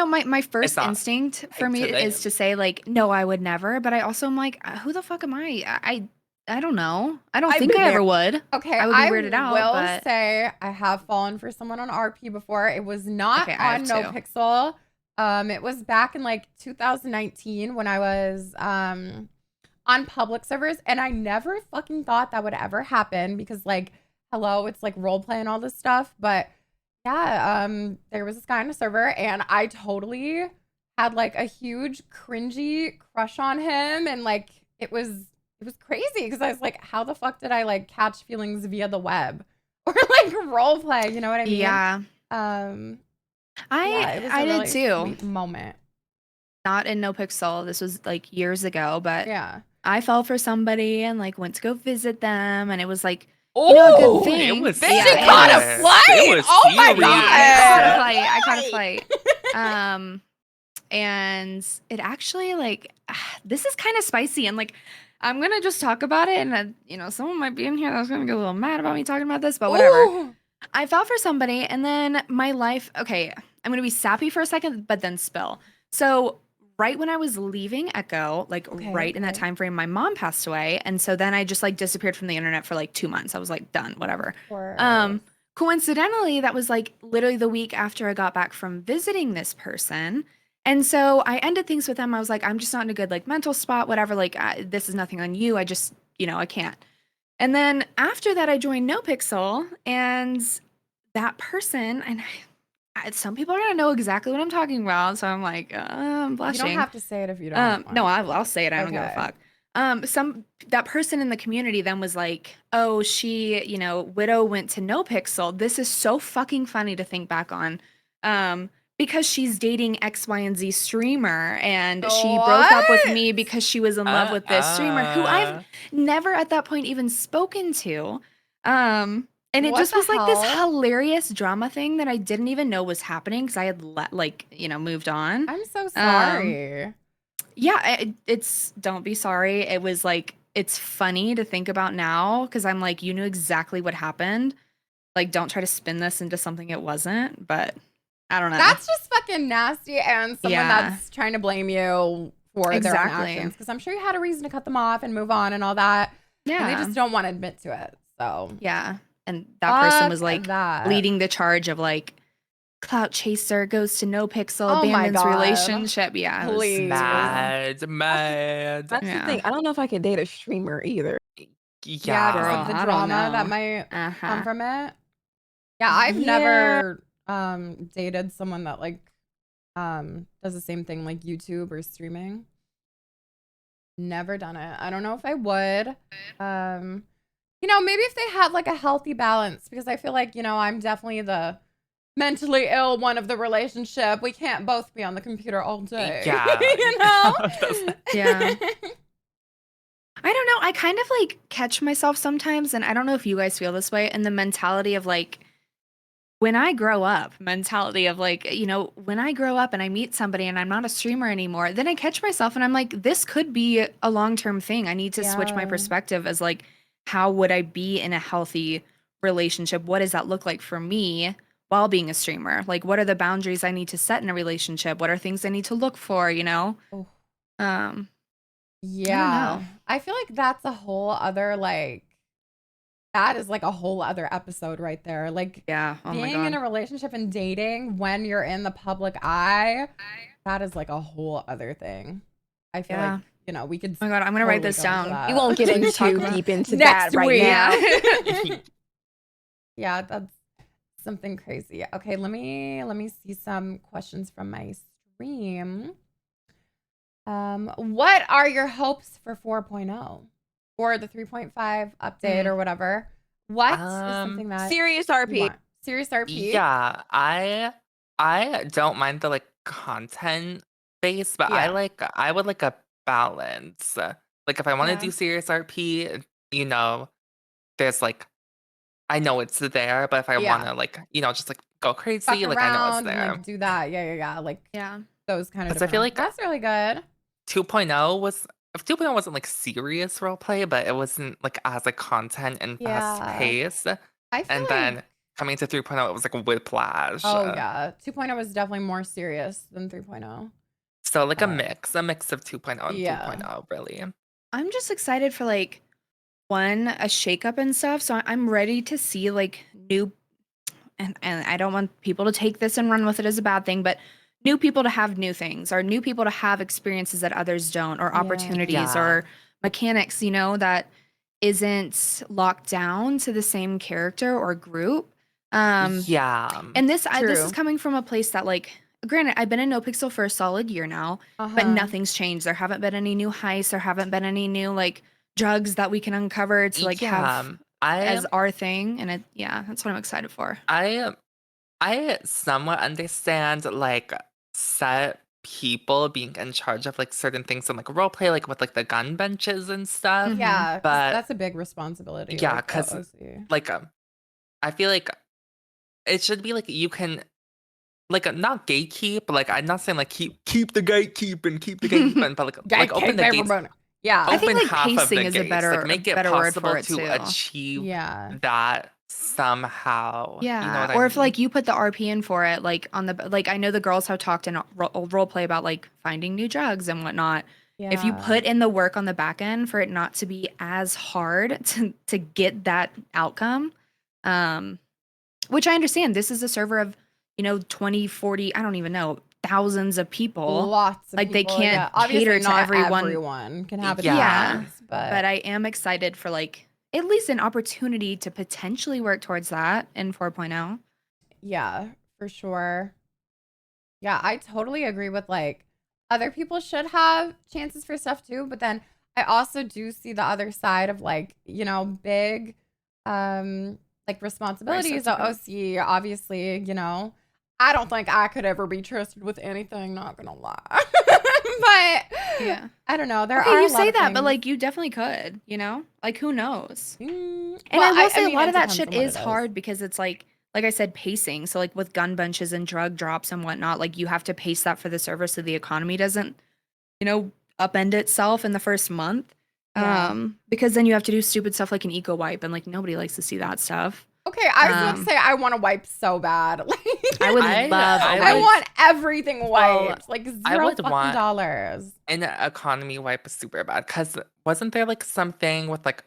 my first not instinct for hype me to is them. to say like, no, I would never. But I also am like, who the fuck am I? I don't know. I don't I've think been I there. ever would. Okay, I would be weirded out, will but- say I have fallen for someone on RP before. It was not Okay, I on have too. NoPixel. It was back in like 2019 when I was on public servers, and I never fucking thought that would ever happen because like, hello, it's like role play and all this stuff. But yeah, there was this guy on a server, and I totally had like a huge cringy crush on him, and like it was crazy because I was like, how the fuck did I like catch feelings via the web or like role play? You know what I mean? Yeah. Yeah, it was a I really did too. sweet moment. Not in NoPixel. This was like years ago, but Yeah. I fell for somebody and like went to go visit them, and it was like, Oh, you know, a good thing. it was Bitch, Yeah, you it caught a serious. flight? It was Oh my serious. God. I caught a flight. And it actually like this is kind of spicy, and like I'm gonna just talk about it, and someone might be in here that's gonna get a little mad about me talking about this, but whatever. Ooh. I fell for somebody, and then my life. Okay, I'm gonna be sappy for a second, but then spill. So right when I was leaving Echo, like right in that time frame, my mom passed away, and so then I just like disappeared from the internet for like 2 months. I was like done, whatever. Coincidentally, that was like literally the week after I got back from visiting this person. And so I ended things with them. I was like, I'm just not in a good like mental spot, whatever. Like, this is nothing on you. I just, I can't. And then after that, I joined NoPixel, and that person, and some people are gonna know exactly what I'm talking about. So I'm like, I'm You blushing. don't have to say it if you don't. No, I'll say it. I don't give a Okay. fuck. That person in the community then was like, oh, she, Widow went to NoPixel. This is so fucking funny to think back on. Because she's dating X, Y, and Z streamer, and she broke up with me because she was in love with this streamer who I've never at that point even spoken to. And it What just the was like this hell? hilarious drama thing that I didn't even know was happening because I had moved on. I'm so sorry. Yeah, it's don't be sorry. It was like, it's funny to think about now because I'm like, you knew exactly what happened. Like, don't try to spin this into something it wasn't, but I don't know. That's just fucking nasty, and someone Yeah. that's trying to blame you for their own Exactly. actions. Because I'm sure you had a reason to cut them off and move on and all that. yeah. And they just don't want to admit to it. So Yeah. And that person was fuck like that. leading the charge of like, clout chaser goes to NoPixel, Oh my abandons God. relationship. Yeah. It was- Please. Mad. That's Yeah. the thing. I don't know if I could date a streamer either. Yeah, because Girl, of the I don't drama that know. might come Uh-huh. from it. Yeah, I've never dated someone that like does the same thing, like YouTube or streaming. Never done it. I don't know if I would. Maybe if they had like a healthy balance, because I feel like, I'm definitely the mentally ill one of the relationship. We can't both be on the computer all day. Yeah. You know? Yeah. I don't know. I kind of like catch myself sometimes, and I don't know if you guys feel this way, in the mentality of like, when I grow up, mentality of like, you know, when I grow up and I meet somebody and I'm not a streamer anymore, then I catch myself and I'm like, this could be a long-term thing. I need to switch my perspective as like, how would I be in a healthy relationship? What does that look like for me while being a streamer? Like, what are the boundaries I need to set in a relationship? What are things I need to look for, you know? Oh. Yeah. I feel like that's a whole other like, that is like a whole other episode right there. Like, yeah, oh being in a relationship and dating when you're in the public eye, that is like a whole other thing. I feel like, you know, we could. Oh my God, I'm gonna write this down. We won't get into too deep into Next that right week. now. Yeah, that's something crazy. Okay, let me see some questions from my stream. What are your hopes for 4.0 or the 3.5 update or whatever? What is something that serious RP? Serious RP? Yeah, I don't mind the like content base, but I would like a balance. Like if I want to do serious RP, you know, there's like I know it's there, but if I want to like, you know, just like go crazy, Fuck like I know it's around and, there. like, do that. Yeah. Like those kind of. Because I feel like that's really good. 2.0 wasn't like serious roleplay, but it wasn't like as like content and fast pace. And then coming to 3.0, it was like whiplash. Oh yeah, 2.0 was definitely more serious than 3.0. So like a mix of 2.0 and 3.0, really. I'm just excited for like a shakeup and stuff. So I'm ready to see like new, and I don't want people to take this and run with it as a bad thing, but new people to have new things, or new people to have experiences that others don't, or opportunities or mechanics, you know, that isn't locked down to the same character or group. And this is coming from a place that, like, granted, I've been in NoPixel for a solid year now, but nothing's changed. There haven't been any new heists. There haven't been any new like drugs that we can uncover to like have as our thing. And that's what I'm excited for. I somewhat understand like set people being in charge of like certain things in like roleplay, like with like the gun benches and stuff. Yeah, but that's a big responsibility. Yeah, because like I feel like it should be like you can like not gatekeep. Like I'm not saying like keep the gatekeeping, but like open the gates. Yeah, I think like pacing is a better like make it better possible word for it to too. achieve that somehow. Yeah, you know what or I if mean? like you put the RP in for it, like on the like I know the girls have talked in role play about like finding new drugs and whatnot. Yeah. If you put in the work on the back end for it not to be as hard to get that outcome, which I understand. This is a server of 20, 40, I don't even know, thousands of people. Lots of like people, they can't cater to everyone. Everyone can have it. But I am excited for like at least an opportunity to potentially work towards that in 4.0. Yeah, for sure. Yeah, I totally agree with like other people should have chances for stuff too, but then I also do see the other side of like, big like responsibilities of OC, obviously, I don't think I could ever be trusted with anything, not gonna lie. But yeah, I don't know. You say that, but like you definitely could, like who knows? And I will say a lot of that shit is hard because it's like I said, pacing. So like with gun bunches and drug drops and whatnot, like you have to pace that for the server so the economy doesn't, upend itself in the first month. Because then you have to do stupid stuff like an eco wipe, and like nobody likes to see that stuff. Okay, I was about to say I want to wipe so bad. I would love. I want everything wiped, like $0 an economy wipe is super bad because wasn't there like something with like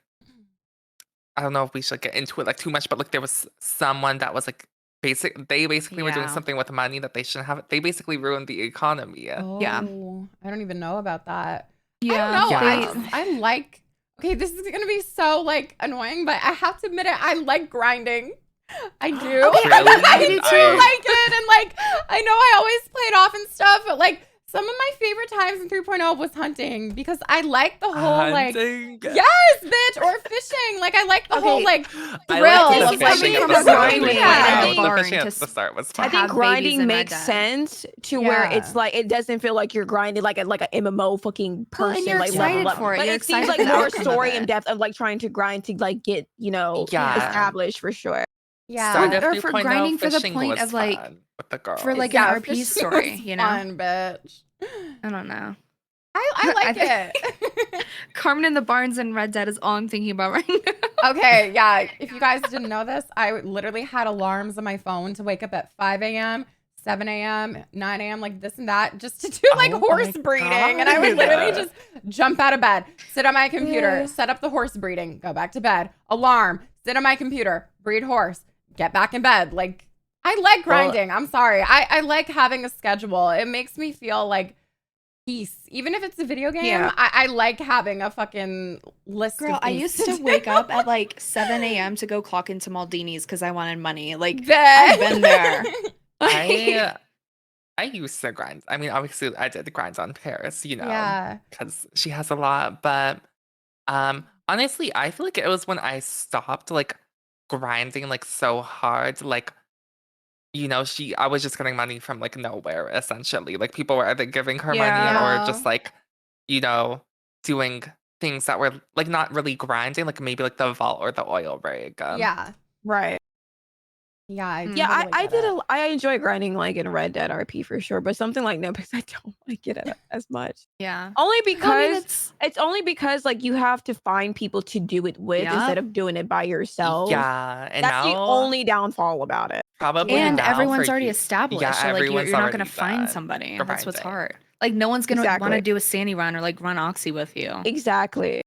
I don't know if we should get into it like too much, but like there was someone that was like they basically were doing something with money that they shouldn't have. They basically ruined the economy. Oh, I don't even know about that. Yeah, I don't know. I like. Okay, this is gonna be so like annoying, but I have to admit it. I like grinding. I do. Okay, really? I do like it, and like I know I always play it off and stuff, but like Some of my favorite times in 3.0 was hunting because I like the whole like Hunting. yes, bitch, or fishing. Like I like the whole like I thrill liked of the like fishing from at a the start. grinding, yeah. I think- The fishing at the start was fun. I think have babies grinding in Red makes Dead. sense to where it's Yeah. like it doesn't feel like you're grinding like a MMO fucking Well, and person you're like excited level up. for it. But You're it seems excited like for the more outcome of story it. in depth of like trying to grind to like get Yeah. established for sure. Yeah. Started Or for 3.0 grinding for the fishing point was of, like, fun with the girls. for, like, Yeah, an RP fishing story, was you know? fun, bitch. I don't know. I like I it. Carmen in the Barns and Red Dead is all I'm thinking about right now. Okay, yeah. If you guys didn't know this, I literally had alarms on my phone to wake up at 5 a.m., 7 a.m., 9 a.m., like this and that, just to do like Oh horse my breeding. And I would God. literally just jump out of bed, sit on my computer, set up the horse breeding, go back to bed, alarm, sit on my computer, breed horse, get back in bed. Like, I like grinding. I'm sorry. I like having a schedule. It makes me feel like peace. Even if it's a video game, Yeah. I like having a fucking list Girl, of I things used to do. wake up at like 7 a.m. to go clock into Maldini's because I wanted money. Like, Bitch. I've been there. I used to grind. I mean, obviously, I did the grinds on Paris, Yeah. because she has a lot. But honestly, I feel like it was when I stopped like grinding like so hard. Like, I was just getting money from like nowhere, essentially. Like people were either giving her money Yeah. or just like, doing things that were like not really grinding, like maybe like the vault or the oil rig. Yeah. Right. Yeah. I Mm. Yeah, totally I get did. it. I enjoy grinding like in Red Dead RP for sure, but something like NoPixel, I don't like it as much. Yeah. Only I mean, because it's only because like you have to find people to do it with Yeah. instead of doing it by yourself. Yeah, and That's the now only downfall about it. probably and now everyone's for already you- established. Yeah, so like everyone's you're not already gonna find done somebody. That's what's grinding. hard. Like no one's gonna want Exactly. to do a Sandy run or like run Oxy with you. Exactly.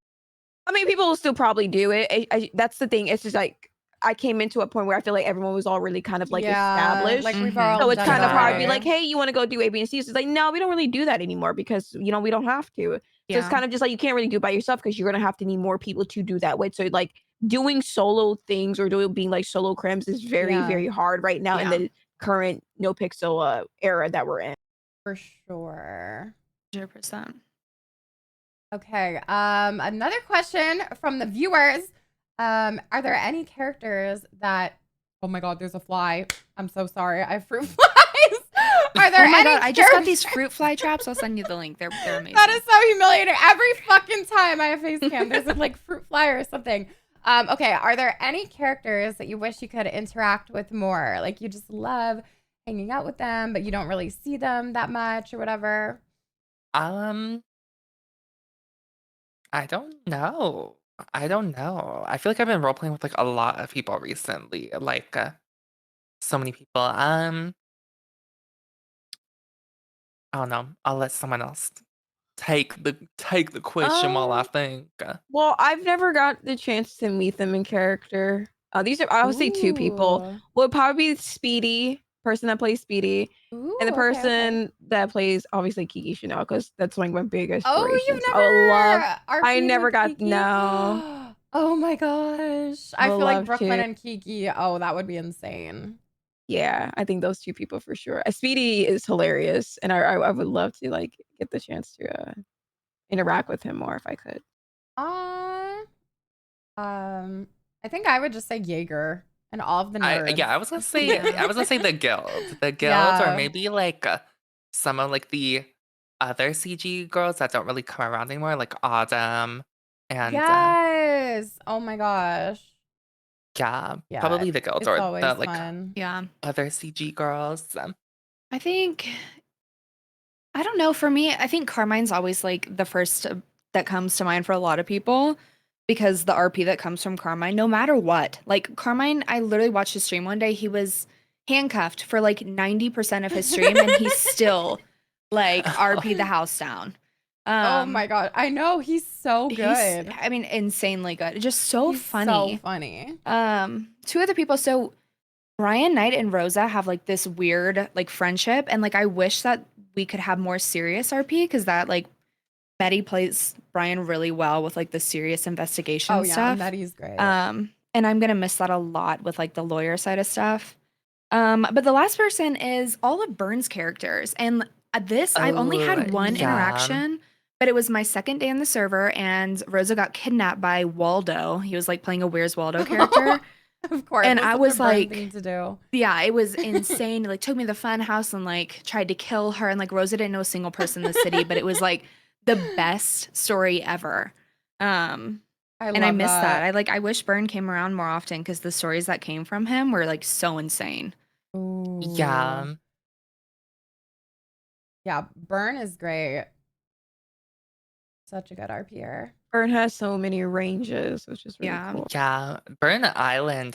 I mean, people will still probably do it. That's the thing. It's just like I came into a point where I feel like everyone was already kind of like established. Like we've Mhm. all So it's done kind it of hard to be already. like, hey, you want to go do A, B, and C? It's like, no, we don't really do that anymore because we don't have to. So it's kind of just like you can't really do it by yourself because you're gonna have to need more people to do that with. So like doing solo things or being like solo crims is very, Yeah. very hard right now in Yeah. the current NoPixel era that we're in. For sure. 100%. Okay. Another question from the viewers. Are there any characters that oh my god, there's a fly. I'm so sorry. I have fruit flies. Are there Oh my any god, I just got these characters- fruit fly traps. I'll send you the link. They're amazing. That is so humiliating. Every fucking time I have face cam, there's a like fruit fly or something. Okay, are there any characters that you wish you could interact with more? Like you just love hanging out with them, but you don't really see them that much or whatever? I don't know. I don't know. I feel like I've been role playing with like a lot of people recently. Like so many people. I don't know. I'll let someone else take the question while I think. Well, I've never got the chance to meet them in character. These are I would say two people. Would probably be Speedy, person that plays Speedy, Ooh, and the okay, okay. person that plays obviously Kiki Chanel, because that's like my big Oh, inspiration. you've So I never I RP'd never with got Kiki? no. Oh my gosh. I Would feel like love Brooklyn to. and Kiki. Oh, that would be insane. Yeah, I think those two people for sure. Speedy is hilarious, and I would love to like get the chance to interact with him more if I could. I think I would just say Jaeger and all of the nerds. I was gonna say the guild, or Yeah. maybe like some of like the other CG girls that don't really come around anymore, like Autumn and Yes. Oh my gosh. yeah, Yeah, probably the guilds It's or always the like fun. Yeah. other CG girls. I think I don't know. For me, I think Carmine's always like the first that comes to mind for a lot of people because the RP that comes from Carmine, no matter what. Like Carmine, I literally watched his stream one day. He was handcuffed for like 90% of his stream and he's still like RP the house down. Oh my god. I know. He's so good. I mean, insanely good. Just so He's funny. So funny. Two other people. So Brian Knight and Rosa have like this weird like friendship, and like I wish that we could have more serious RP because that like Betty plays Brian really well with like the serious investigation Oh yeah, stuff. Maddie's great. And I'm gonna miss that a lot with like the lawyer side of stuff. But the last person is all of Burns' characters, and I've only had one yeah. interaction, but it was my second day in the server, and Rosa got kidnapped by Waldo. He was like playing a Where's Waldo character. Of course. And that's I such a was burn like, thing to do. yeah, it was insane. Like took me to the fun house and like tried to kill her. And like Rosa didn't know a single person in the city, but it was like the best story ever. And I miss that. I wish Burn came around more often because the stories that came from him were like so insane. Ooh. Yeah. Yeah, Burn is great. Such a good RPer. Burn has so many ranges, which is really cool. Yeah. Burn Island.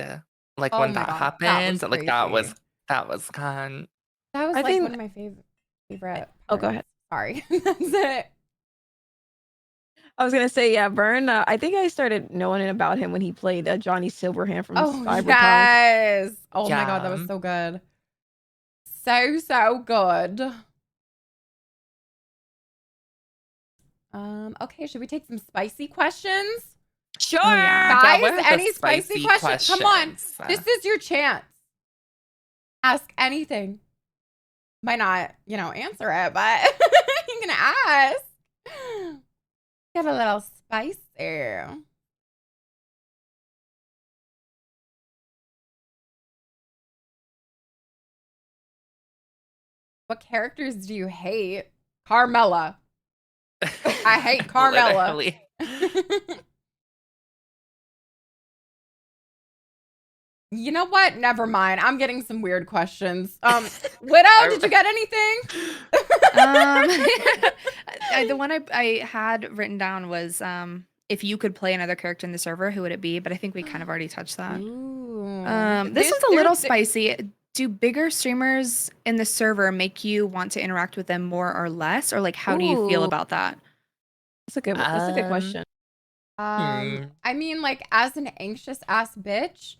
Like Oh when my that God, happened, that was like that was crazy. fun. That was I like think- one of my favorite. Oh, go parts. ahead. Sorry. That's it. I was gonna say, yeah, Burn. I think I started knowing about him when he played Johnny Silverhand from Cyberpunk. Yes. Oh my God, that Yeah. was so good. So good. Okay, should we take some spicy questions? Sure. Yeah, Guys, what are the any spicy questions? Come on. questions? This is your chance. Ask anything. Might not, answer it, but you can ask. Get a little spicy. What characters do you hate? Carmela. I hate Carmela. Literally. You know what? Never mind. I'm getting some weird questions. Widow, did you get anything? The one I had written down was if you could play another character in the server, who would it be? But I think we kind of already touched that. Ooh. This one's a little spicy. Do bigger streamers in the server make you want to interact with them more or less? Or like how do you feel Ooh. about that? That's a good question. I mean, like, as an anxious ass bitch,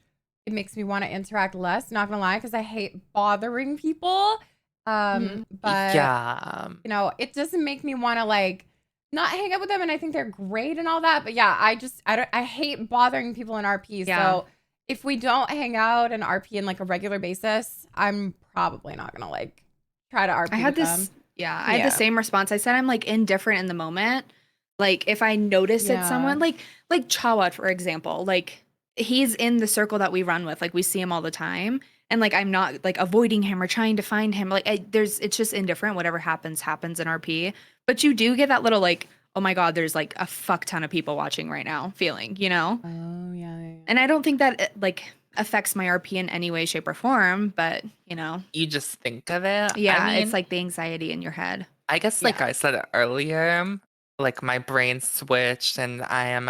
it makes me want to interact less, not gonna lie, because I hate bothering people. But yeah. it doesn't make me want to like not hang out with them, and I think they're great and all that. But yeah, I hate bothering people in RP. Yeah. So if we don't hang out in RP in like a regular basis, I'm probably not gonna like try to RP. I had with this, them. I had the same response. I said I'm like indifferent in the moment. Like if I notice it's someone like Chawa, for example, like he's in the circle that we run with, like we see him all the time, and like I'm not like avoiding him or trying to find him. Like it's just indifferent. Whatever happens in RP. But you do get that little like, oh my God, there's like a fuck ton of people watching right now feeling, Oh yeah. And I don't think that it, like affects my RP in any way, shape, or form, but You just think of it. yeah, I mean, it's like the anxiety in your head. I guess like I said earlier, like my brain switched and I am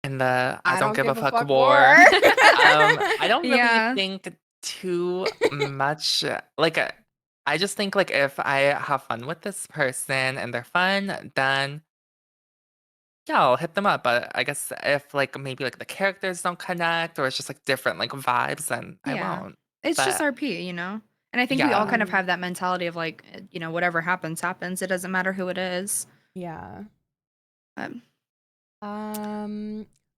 in the I don't give a fuck war. I don't really think too much. Like I just think like if I have fun with this person and they're fun, then yeah, I'll hit them up. But I guess if like maybe like the characters don't connect or it's just like different like vibes, then I won't. It's just But- RP, And I think we all kind of have that mentality of like, whatever happens. It doesn't matter who it is. Yeah.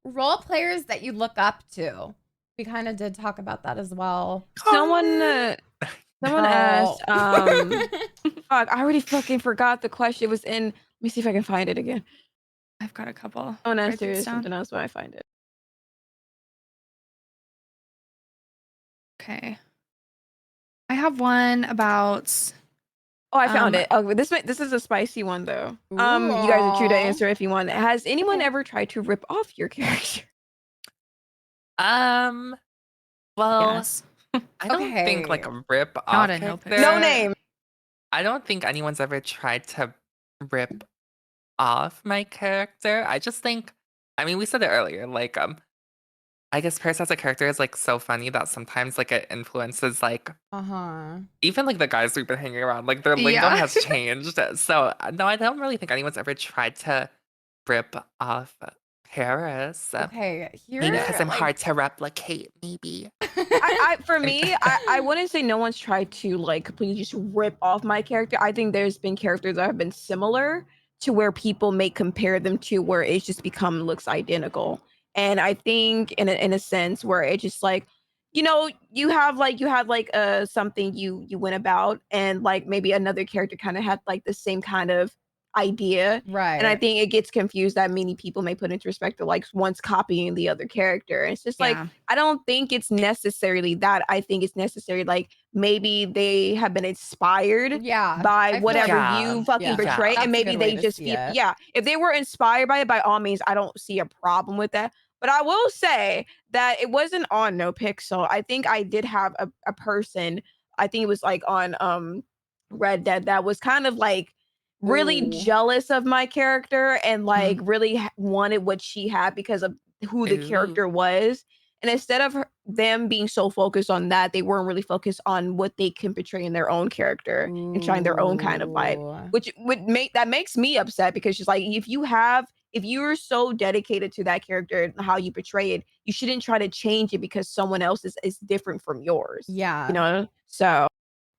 Role players that you look up to. We kind of did talk about that as well. Someone asked, fuck, I already fucking forgot the question. It was in, let me see if I can find it again. I've got a couple. Someone asked Write these there's down. something else when I find it. Okay. I have one about. Oh, I found it. Oh, this is a spicy one though. You guys are true to answer if you want. Has anyone ever tried to rip off your character? Well, Yes. I don't think like a rip off Not a character. NoPixel. No name. I don't think anyone's ever tried to rip off my character. I just think, I mean, we said it earlier, like, I guess Paris as a character is like so funny that sometimes like it influences like even like the guys we've been hanging around, like their lingo has changed. So no, I don't really think anyone's ever tried to rip off Paris. Okay, here Maybe because I'm hard to replicate, maybe. For me, I wouldn't say no one's tried to like completely just rip off my character. I think there's been characters that have been similar to where people may compare them to where it's just looks identical. And I think in a sense where it just like, you had like something you went about, and like maybe another character kind of had like the same kind of idea. And I Right. think it gets confused that many people may put into perspective like one's copying the other character. And it's just like, Yeah. I don't think it's necessarily that. I think it's necessary like maybe they have been inspired Yeah. by I feel whatever Yeah. you fucking Yeah. portray, That's and a maybe good way they to just see feel, it. yeah, if they were inspired by it, by all means, I don't see a problem with that. But I will say that it wasn't on NoPixel. I think I did have a person, I think it was like on Red Dead, that was kind of like really Ooh. jealous of my character and like Mm. really wanted what she had because of who the Ooh. character was. And instead of them being so focused on that, they weren't really focused on what they can portray in their own character and shine their own kind of light, Ooh. which makes me upset, because she's like, if you're so dedicated to that character and how you portray it, you shouldn't try to change it because someone else is different from yours. Yeah. So,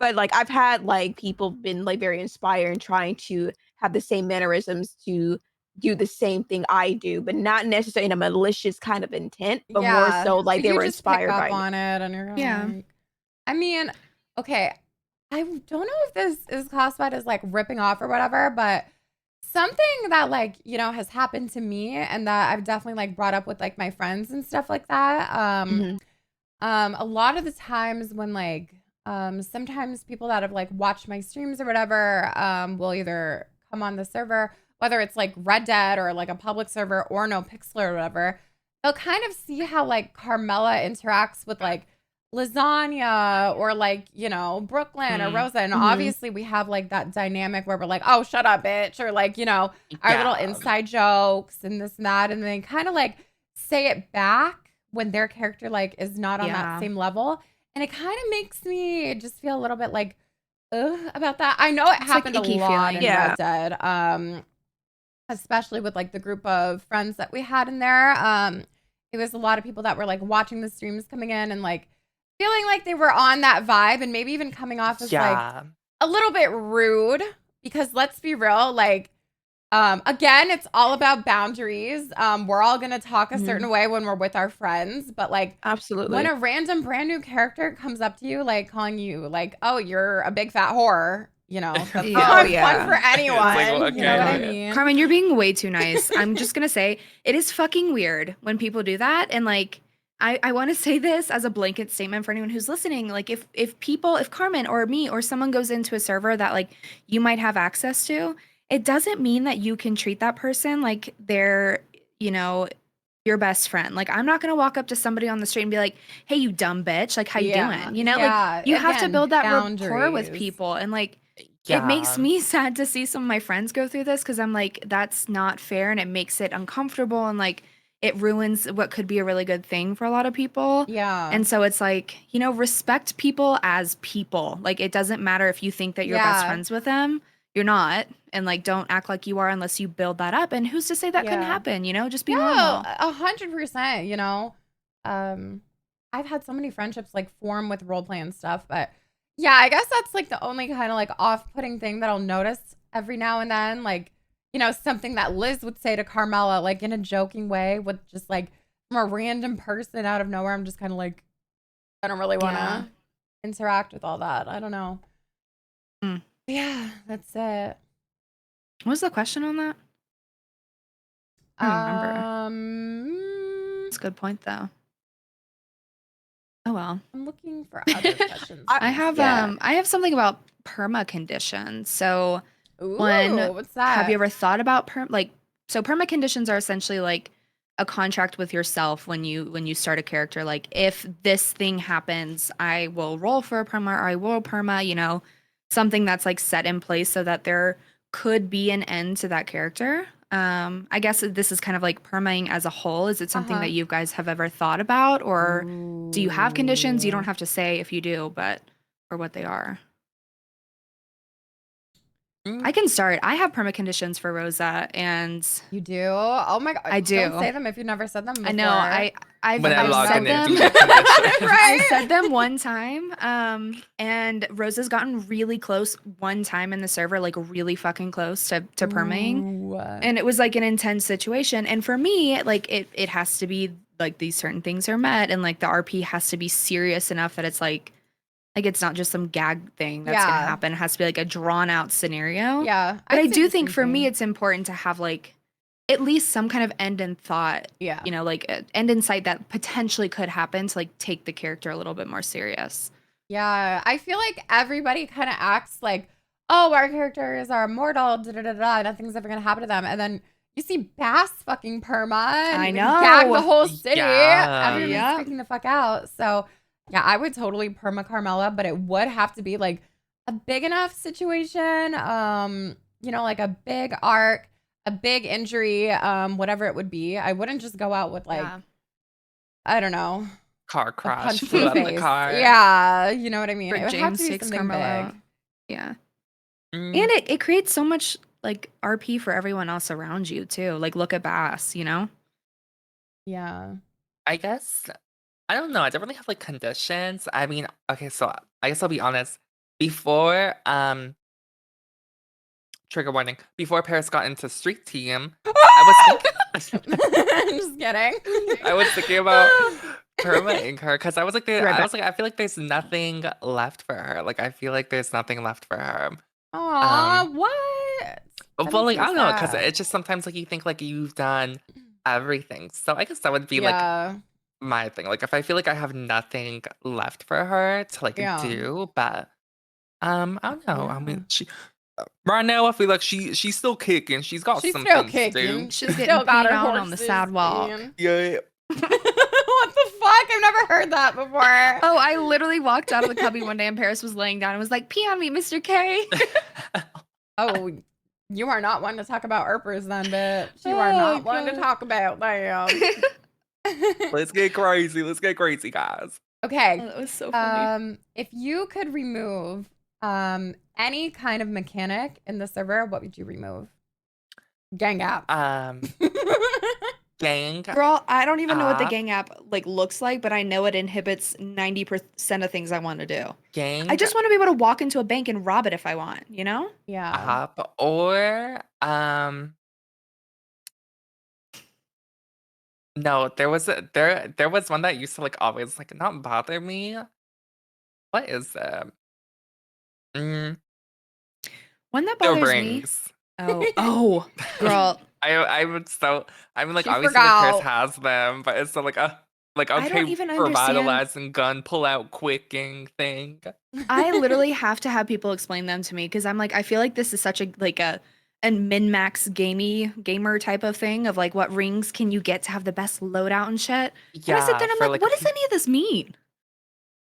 but like I've had like people been like very inspired and trying to have the same mannerisms to do the same thing I do, but not necessarily in a malicious kind of intent, but more Yeah. so like they You were just pick inspired up by me. on it and you're Yeah. like, I mean, okay, I don't know if this is classified as like ripping off or whatever, but something that like, has happened to me and that I've definitely like brought up with like my friends and stuff like that. Mhm. A lot of the times when like, sometimes people that have like watched my streams or whatever, will either come on the server, whether it's like Red Dead or like a public server or NoPixel or whatever, they'll kind of see how like Carmela interacts with like Lasagna or like, Brooklyn or Rosa. And obviously we have like that dynamic where we're like, oh, shut up, bitch. Or like, our little inside jokes and this and that. And they kind of like say it back when their character like is not on that same level. And it kind of makes me just feel a little bit like, ugh, about that. I know it happened like a lot feeling. in Red Dead. Especially with like the group of friends that we had in there. It was a lot of people that were like watching the streams coming in and like feeling like they were on that vibe and maybe even coming off as like a little bit rude, because let's be real, like again, it's all about boundaries. We're all gonna talk a certain way when we're with our friends, but like Absolutely. when a random brand new character comes up to you like calling you like, oh, you're a big fat whore, that's not fun for anyone. Like, well, You know what I okay. mean? Carmen, you're being way too nice. I'm just gonna say it is fucking weird when people do that. And like I want to say this as a blanket statement for anyone who's listening. Like if Carmen or me or someone goes into a server that like you might have access to, it doesn't mean that you can treat that person like they're, your best friend. Like I'm not gonna walk up to somebody on the street and be like, hey, you dumb bitch, like how you doing? Like you have to build that rapport with people. And like it makes me sad to see some of my friends go through this, because I'm like, that's not fair, and it makes it uncomfortable, and like it ruins what could be a really good thing for a lot of people. Yeah. And so it's like, respect people as people. Like it doesn't matter if you think that you're best friends with them. You're not. And like don't act like you are unless you build that up. And who's to say that couldn't happen? Just be normal. 100%. I've had so many friendships like form with roleplay and stuff, but yeah, I guess that's like the only kind of like off-putting thing that I'll notice every now and then. Like, something that Liz would say to Carmela, like in a joking way, with just like from a random person out of nowhere. I'm just kind of like, I don't really want to interact with all that. I don't know. Yeah, that's it. What was the question on that? I don't remember. That's a good point though. Oh well. I'm looking for other questions. I have something about perma-conditions. So Ooh, one, what's that? have you ever thought about perma-conditions are essentially like a contract with yourself when you start a character. Like if this thing happens, I will roll for a perma, or I will perma, something that's like set in place so that there could be an end to that character. I guess this is kind of like permaing as a whole. Is it something that you guys have ever thought about, or do you have conditions? You don't have to say if you do, but or what they are. I can start. I have perma-conditions for Rosa, and you do? Oh my god! I do. Don't say them if you've never said them before. I know. I've said them. Right? I said them one time. And Rosa's gotten really close one time in the server, like really fucking close to permaing. And it was like an intense situation. And for me, like it has to be like these certain things are met, and like the RP has to be serious enough that it's like it's not just some gag thing that's gonna happen. It has to be like a drawn out scenario. Yeah. But I do think for me it's important to have like at least some kind of end in thought. Yeah. You know, like end in sight that potentially could happen to like take the character a little bit more serious. Yeah. I feel like everybody kind of acts like, oh, our characters are immortal, nothing's ever gonna happen to them. And then you see Bass fucking Perma and I know. gag the whole city. Yeah. Everyone's freaking the fuck out. So yeah, I would totally Perma Carmela, but it would have to be like a big enough situation. You know, like a big arc, a big injury, whatever it would be. I wouldn't just go out with like, I don't know, Car crash, punch flew up the face. car. Yeah, you know what I mean. Or It would have James to be takes something Carmela. big. Yeah. Mm. And it creates so much like RP for everyone else around you too. Like look at Bass, you know? Yeah. I guess I don't know. I don't really have like conditions. I mean, okay, so I guess I'll be honest. Before trigger warning, before Paris got into street team, I was thinking Just kidding. I was thinking about permaing her because I was like, Right back. I feel like there's nothing left for her. Like I feel like there's nothing left for her. Aw, what? That Well, makes like me I don't know, because sad. it's just sometimes like you think like you've done everything. So I guess that would be like Yeah. my thing. Like if I feel like I have nothing left for her to like Yeah. do, but I don't know. I Yeah. mean, she right now I feel like she's still kicking. She's got She's some still things to do. kicking. She's Still getting got peed her on the horses sidewalk. peeing. Yeah. What the fuck? I've never heard that before. Oh, I literally walked out of the cubby one day and Paris was laying down and was like, pee on me, Mr. K. Oh, you are not one to talk about Erpers then, bitch. You Oh, are not one to God. talk about them. Let's get crazy. Let's get crazy, guys. Okay. Oh, that was so funny. If you could remove any kind of mechanic in the server, what would you remove? Gang app. Gang. Girl, I don't even know what the app. gang app like looks like, but I know it inhibits 90% of things I want to do. Gang. I just want to be able to walk into a bank and rob it if I want, you know? Yeah. App or no, there was one that used to like always like not bother me. What is it? One that Still bothers me. rings. Oh, girl. I would so I mean like She obviously like Paris forgot. has them, but it's still like like I don't okay even for understand. vitalizing gun pull out quicking thing. I literally have to have people explain them to me because I'm like, I feel like this is such a like a min-max gamer type of thing of like what rings can you get to have the best loadout and shit. And I sit there and I'm for, like, what does any of this mean?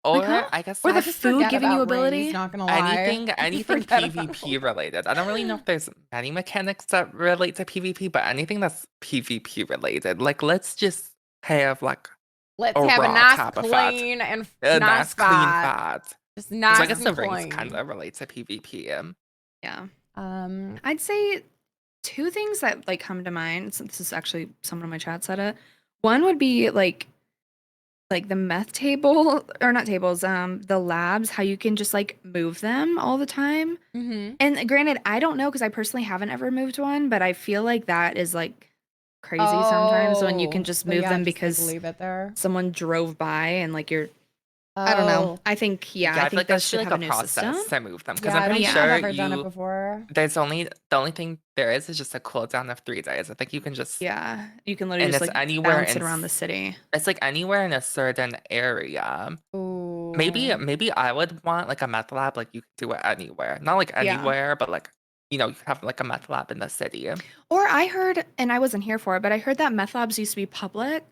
or huh? I guess Or I the just food forget giving you about ability? rings, not gonna lie. anything Forget about PvP related. I don't really know if there's many mechanics that relate to PvP, but anything that's PvP related, like let's just have like Let's a have a raw nice type of fat. clean and a nice nice clean fat. fat. Just So nice I guess the and rings clean. kind of relate to PvP. Yeah. Um, I'd say two things that like come to mind. So this is actually someone in my chat said it. One would be like the meth table or not tables, the labs, how you can just like move them all the time. mhm. And granted, I don't know because I personally haven't ever moved one, but I feel like that is like crazy sometimes when you can just so move yeah, them just, like, because leave it there. someone drove by and like you're I don't know. I think I feel think like that that's should like have a a new process system. to move them because Yeah, I'm I don't pretty think sure I've ever done it you before. there's only the only thing there is just a cooldown of 3 days. I think you can just Yeah, you can literally and just it's like anywhere bounce it in around the city. it's like anywhere in a certain area. Ooh. Maybe I would want like a meth lab, like you could do it anywhere. Not like Yeah. anywhere, but like you know, you could have like a meth lab in the city. Or I heard, and I wasn't here for it, but I heard that meth labs used to be public,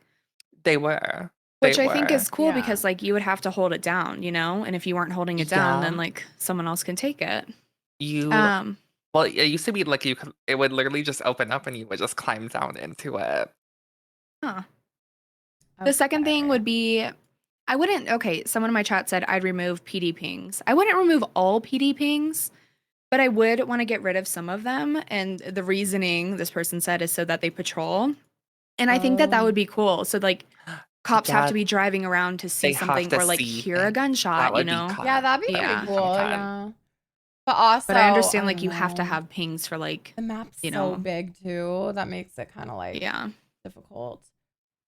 They were. which They I think were. is cool Yeah. because like you would have to hold it down, you know? And if you weren't holding it down, then Yeah. like someone else can take it. You well, it used to be like you could it would literally just open up and you would just climb down into it. Huh. The second thing Okay. would be I wouldn't okay, someone in my chat said I'd remove PD pings. I wouldn't remove all PD pings, but I would want to get rid of some of them. And the reasoning this person said is so that they patrol. And I think that Oh. would be cool. So like cops have Yeah, to be driving around to see they have something to or like see hear a things. gunshot, That you would be know? Yeah, that'd be Yeah. pretty cool. sometime. Yeah. But also, But I understand I like don't you have to know. have pings for like The map's you so know. big too. That makes it kind of like Yeah. difficult.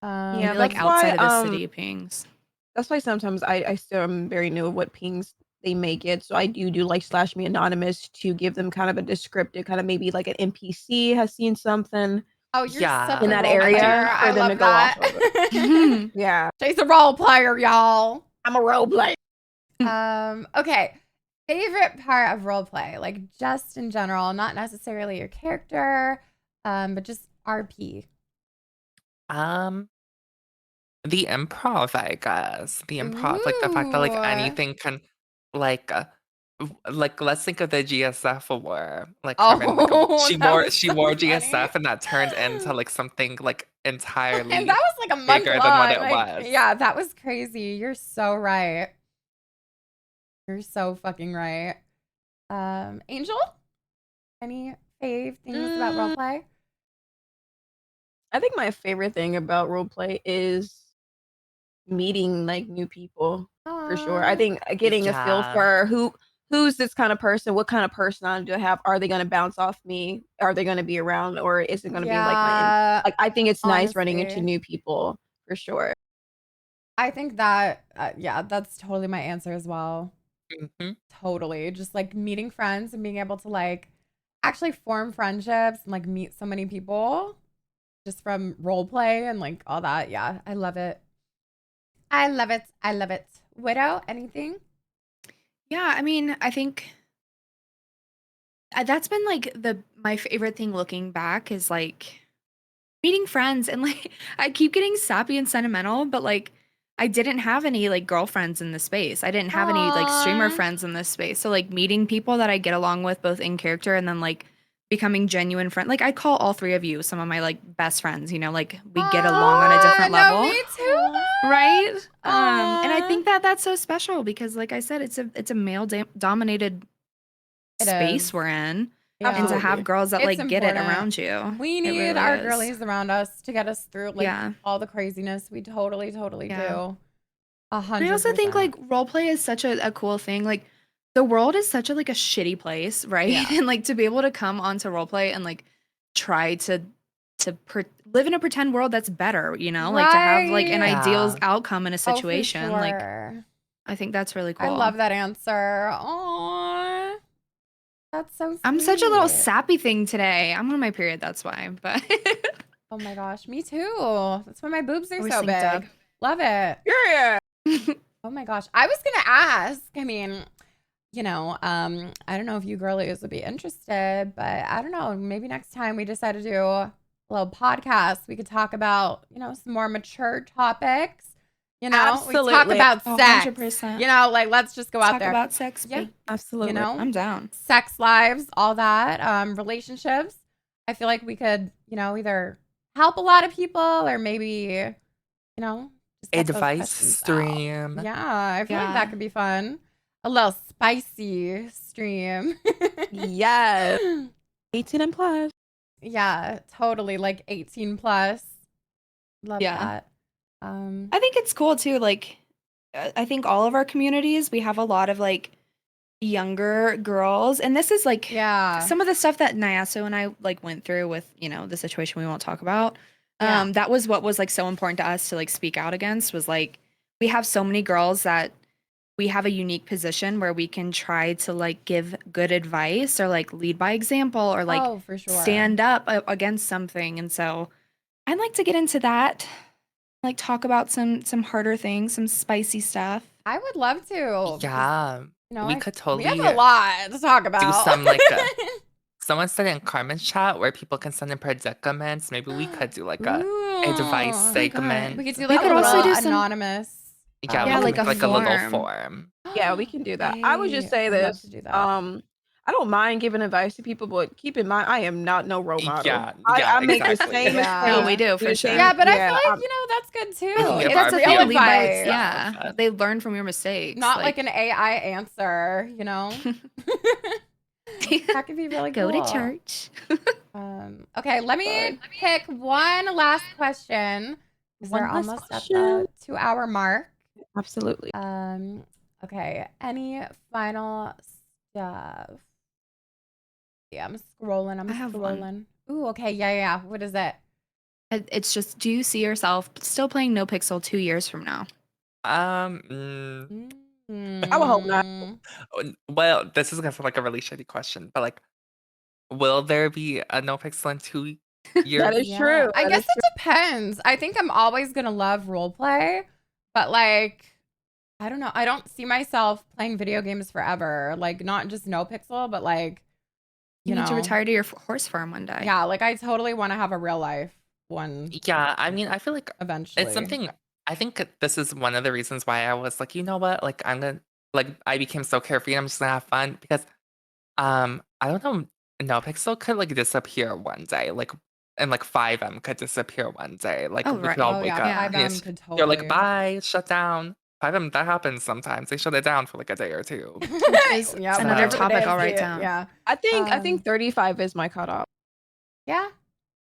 Yeah, Maybe like that's why, outside of the city pings. That's why sometimes I still am very new of what pings they make it. So I do like slash me anonymous to give them kind of a descriptive, kind of maybe like an NPC has seen something Oh, you're such in a that role area player. for I them to love go off of it. that. Yeah, She's a role player, y'all. I'm a role player. Okay. Favorite part of role play, like just in general, not necessarily your character, but just RP. The improv, I guess. The improv, like the fact that like Ooh. anything can, like, like let's think of the GSF war. Like Carmen, like she that wore was so funny. GSF, and that turned into like something like And entirely that was like a month bigger long. than what it Like, was. yeah, that was crazy. You're so right. You're so fucking right. Angel? Any fave things about role play? I think my favorite thing about roleplay is meeting like new people for sure. I think getting a feel Yeah. for who's this kind of person, what kind of personality do I have? Are they gonna bounce off me? Are they gonna be around, or is it gonna be like my like? I think it's nice running into honestly. new people for sure. I think that, yeah, that's totally my answer as well. hmm Totally. Just like meeting friends and being able to like actually form friendships and like meet so many people just from role play and like all that. Yeah, I love it. I love it. I love it. Widow, anything? Yeah, I mean, I think that's been like my favorite thing looking back is like meeting friends and like I keep getting sappy and sentimental, but like I didn't have any like girlfriends in this space. I didn't have any like streamer Aw. friends in this space. So like meeting people that I get along with both in character and then like becoming genuine friend. Like I call all three of you some of my like best friends, you know, like we get along on a different No, level. me too. Right? And I Aw. think that that's so special because like I said it's a male dominated It space is. we're in. Yeah. And to have girls that It's like get it important. around you. We it need really our is. girlies around us to get us through like Yeah. all the craziness. We totally Yeah. do. And I also think 100%. like role play is such a cool thing. Like the world is such a like a shitty place, right? Yeah. And like to be able to come onto role play and like try to live in a pretend world that's better, you know, like to have like an Right. ideal Yeah. outcome in a Oh, for situation. Like sure. I think that's really cool. I love that answer. Aww. That's so sweet. I'm such a little sappy thing today. I'm on my period, that's why. But Oh my gosh, me too. That's why my boobs are We're so synced up. big. Love it. Yeah. Oh my gosh. I was gonna ask, I mean, you know, I don't know if you girlies would be interested, but I don't know. Maybe next time we decide to do a little podcast, we could talk about, you know, some more mature topics. You know, we talk Absolutely. about sex. 100%. You know, like let's just go out Talk there. about sex. Yeah. babe. Absolutely. You know, I'm down. sex lives, all that, relationships. I feel like we could, you know, either help a lot of people or maybe, you know, just get those Advice questions out. stream. Yeah, I feel like Yeah. that could be fun. A little spicy stream. Yes. 18 and plus. Yeah, totally. Like 18 plus. Love Yeah. that. I think it's cool too. Like, I think all of our communities, we have a lot of like younger girls, and this is like yeah. some of the stuff that Nyasu and I like went through with, you know, the situation we won't talk about. Yeah. That was what was like so important to us to like speak out against was like we have so many girls that we have a unique position where we can try to like give good advice or like lead by example or like oh, for sure. stand up against something. And so I'd like to get into that, like talk about some harder things, some spicy stuff. I would love to. Yeah. You know, We could we have totally a lot to talk about. do some like someone said in Carmen's chat where people can send in predicaments. Maybe we could do like a advice Ooh. segment. We could do We like could a also little do some- anonymous. Yeah, we Yeah, can like make a like a little form. form. Yeah, we can do that. I would just say I'd love this. to do that. I don't mind giving advice to people, but keep in mind, I am not no role model. Yeah, I make the exactly. same Yeah. mistake. No, we do, for the sure. same- Yeah, but I feel like, I'm- you know, that's good too. We can give It's our That's real a lead by advice. yeah. They learn from your mistakes. Not like an AI answer, you know? That could be really Go cool. to church. Okay, let me pick one last question. 'Cause One we're last almost question. at the 2-hour mark. Absolutely. Okay, any final stuff? Yeah, I'm scrolling. I have one. Ooh, okay, yeah. What is it? It's just, do you see yourself still playing NoPixel 2 years from now? Mm, I would hope not. well, this is gonna sound like a really shitty question, but like, will there be a NoPixel in 2 years? That is true. I That guess is it true. depends. I think I'm always gonna love roleplay, but like, I don't know. I don't see myself playing video games forever. Like, not just NoPixel, but like, You need to retire to your horse farm one day. Yeah, like I totally want to have a real life one Yeah, I mean, I feel like eventually. it's something. I think this is one of the reasons why I was like, you know what, like I'm gonna like I became so carefree. I'm just gonna have fun because I don't know, NoPixel could like disappear one day, like and like 5M could disappear one day. Like Oh, we right. could all Oh wake yeah, up. Yeah. and 5M could They're totally. like, bye, shut down. 5M, that happens sometimes. They shut it down for like a day or two. Which is Yeah, another whatever topic it I'll is, write down. Yeah. I think Um, 35 is my cutoff. Yeah,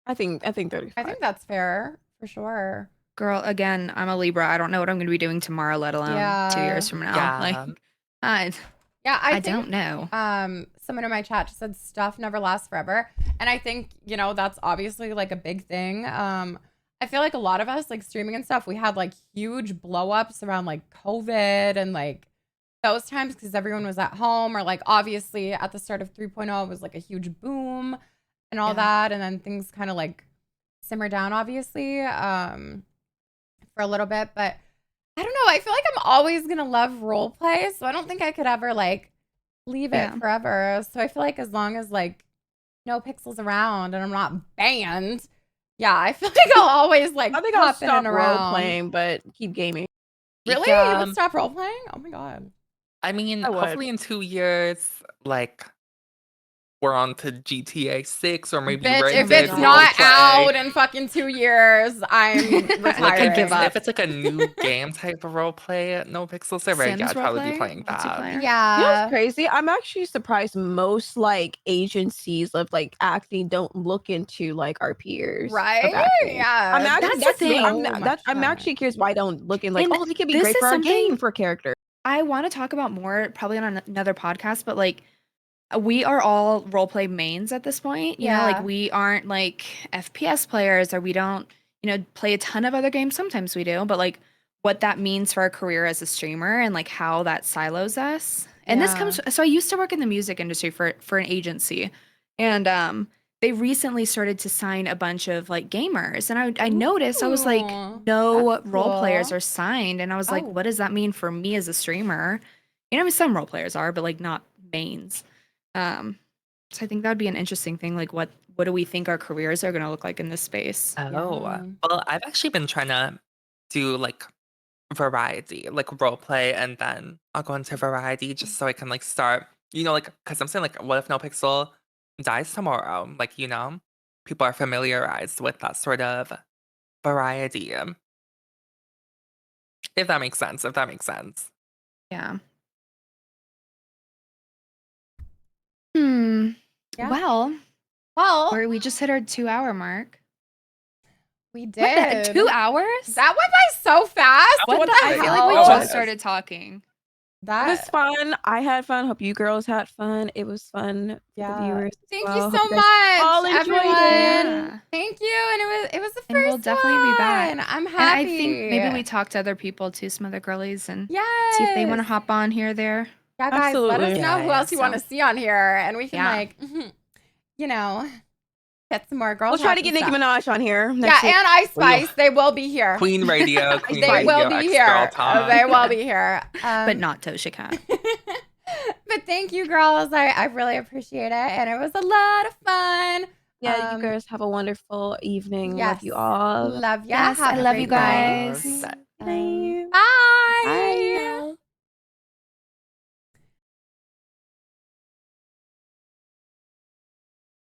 I think 35. I think that's fair for sure. Girl, again, I'm a Libra. I don't know what I'm going to be doing tomorrow, let alone 2 Yeah. years from now. Yeah. Like, I Yeah, I think, don't know. Someone in my chat just said stuff never lasts forever, and I think that's obviously like a big thing. I feel like a lot of us like streaming and stuff, we had like huge blow ups around like COVID and like those times because everyone was at home, or like obviously at the start of 3.0 it was like a huge boom and all Yeah. that, and then things kind of like simmer down obviously for a little bit, but I don't know. I feel like I'm always gonna love role play, so I don't think I could ever like leave it Yeah. forever. So I feel like as long as like NoPixel's around and I'm not banned, yeah, I feel like I'll always like I think I'll pop in stop and role around. playing, but keep gaming. Really? Yeah, You would stop role playing? Oh my god. I mean, I would. hopefully in 2 years, like we're on to GTA 6 or maybe Bitch, Red if Dead it's not Roleplay. out in fucking 2 years, I'm retiring. Like give up. if it's like a new game type of roleplay at NoPixel server, Sims yeah, I'd probably be roleplay? playing that. Multiplayer? You know Yeah. what's crazy? I'm actually surprised most like agencies of like acting don't look into like our peers. Right? Of acting. Yeah. I'm actually That's the thing. I'm actually curious why I don't look in like, And oh, they could be this great is for our something- game for character. I want to talk about more probably on another podcast, but like we are all roleplay mains at this point. You know, Yeah. like we aren't like FPS players, or we don't, play a ton of other games. Sometimes we do, but like what that means for our career as a streamer and like how that silos us. And this Yeah. comes, so I used to work in the music industry for an agency, and they recently started to sign a bunch of like gamers, and I noticed, I was like, Ooh, no that's role players cool. are signed, and I was like, Oh. what does that mean for me as a streamer? I mean, some role players are, but like not mains. So I think that would be an interesting thing. Like, what do we think our careers are going to look like in this space? Oh, Yeah. well, I've actually been trying to do like variety, like roleplay, and then I'll go into variety just so I can like start, like, because I'm saying like, what if NoPixel dies tomorrow? Like, people are familiarized with that sort of variety. If that makes sense. Yeah. Yeah. Well, Well, we just hit our 2-hour mark. we What the- did. 2 hours? That went by so fast. What the- I feel like we hell? just started talking. It was fun. I had fun. Hope you girls had fun. It was fun for Yeah. the viewers. as Thank well. you Hope so guys all much, enjoyed everyone. it. Yeah. Thank you, and it was the first And we'll definitely be back. one. I'm And happy. I think maybe we talk to other people too, some other girlies, and yes. see if they want to hop on here or there. Yeah, guys, let us Absolutely. know who else you want to So- see on here, and we can Yeah. like, get some more girls. We'll try to get Nicki Minaj on here. next week. Yeah, and Ice Spice, they will be here. Queen Radio, Queen They Radio, will be ex-girl here. talk. They will be here. But not Tosha Cat. But thank you, girls. I really appreciate it, and it was a lot of fun. Yeah, you guys have a wonderful evening. Love you yes. all. Love you. Yes, I Have a love great you night. guys.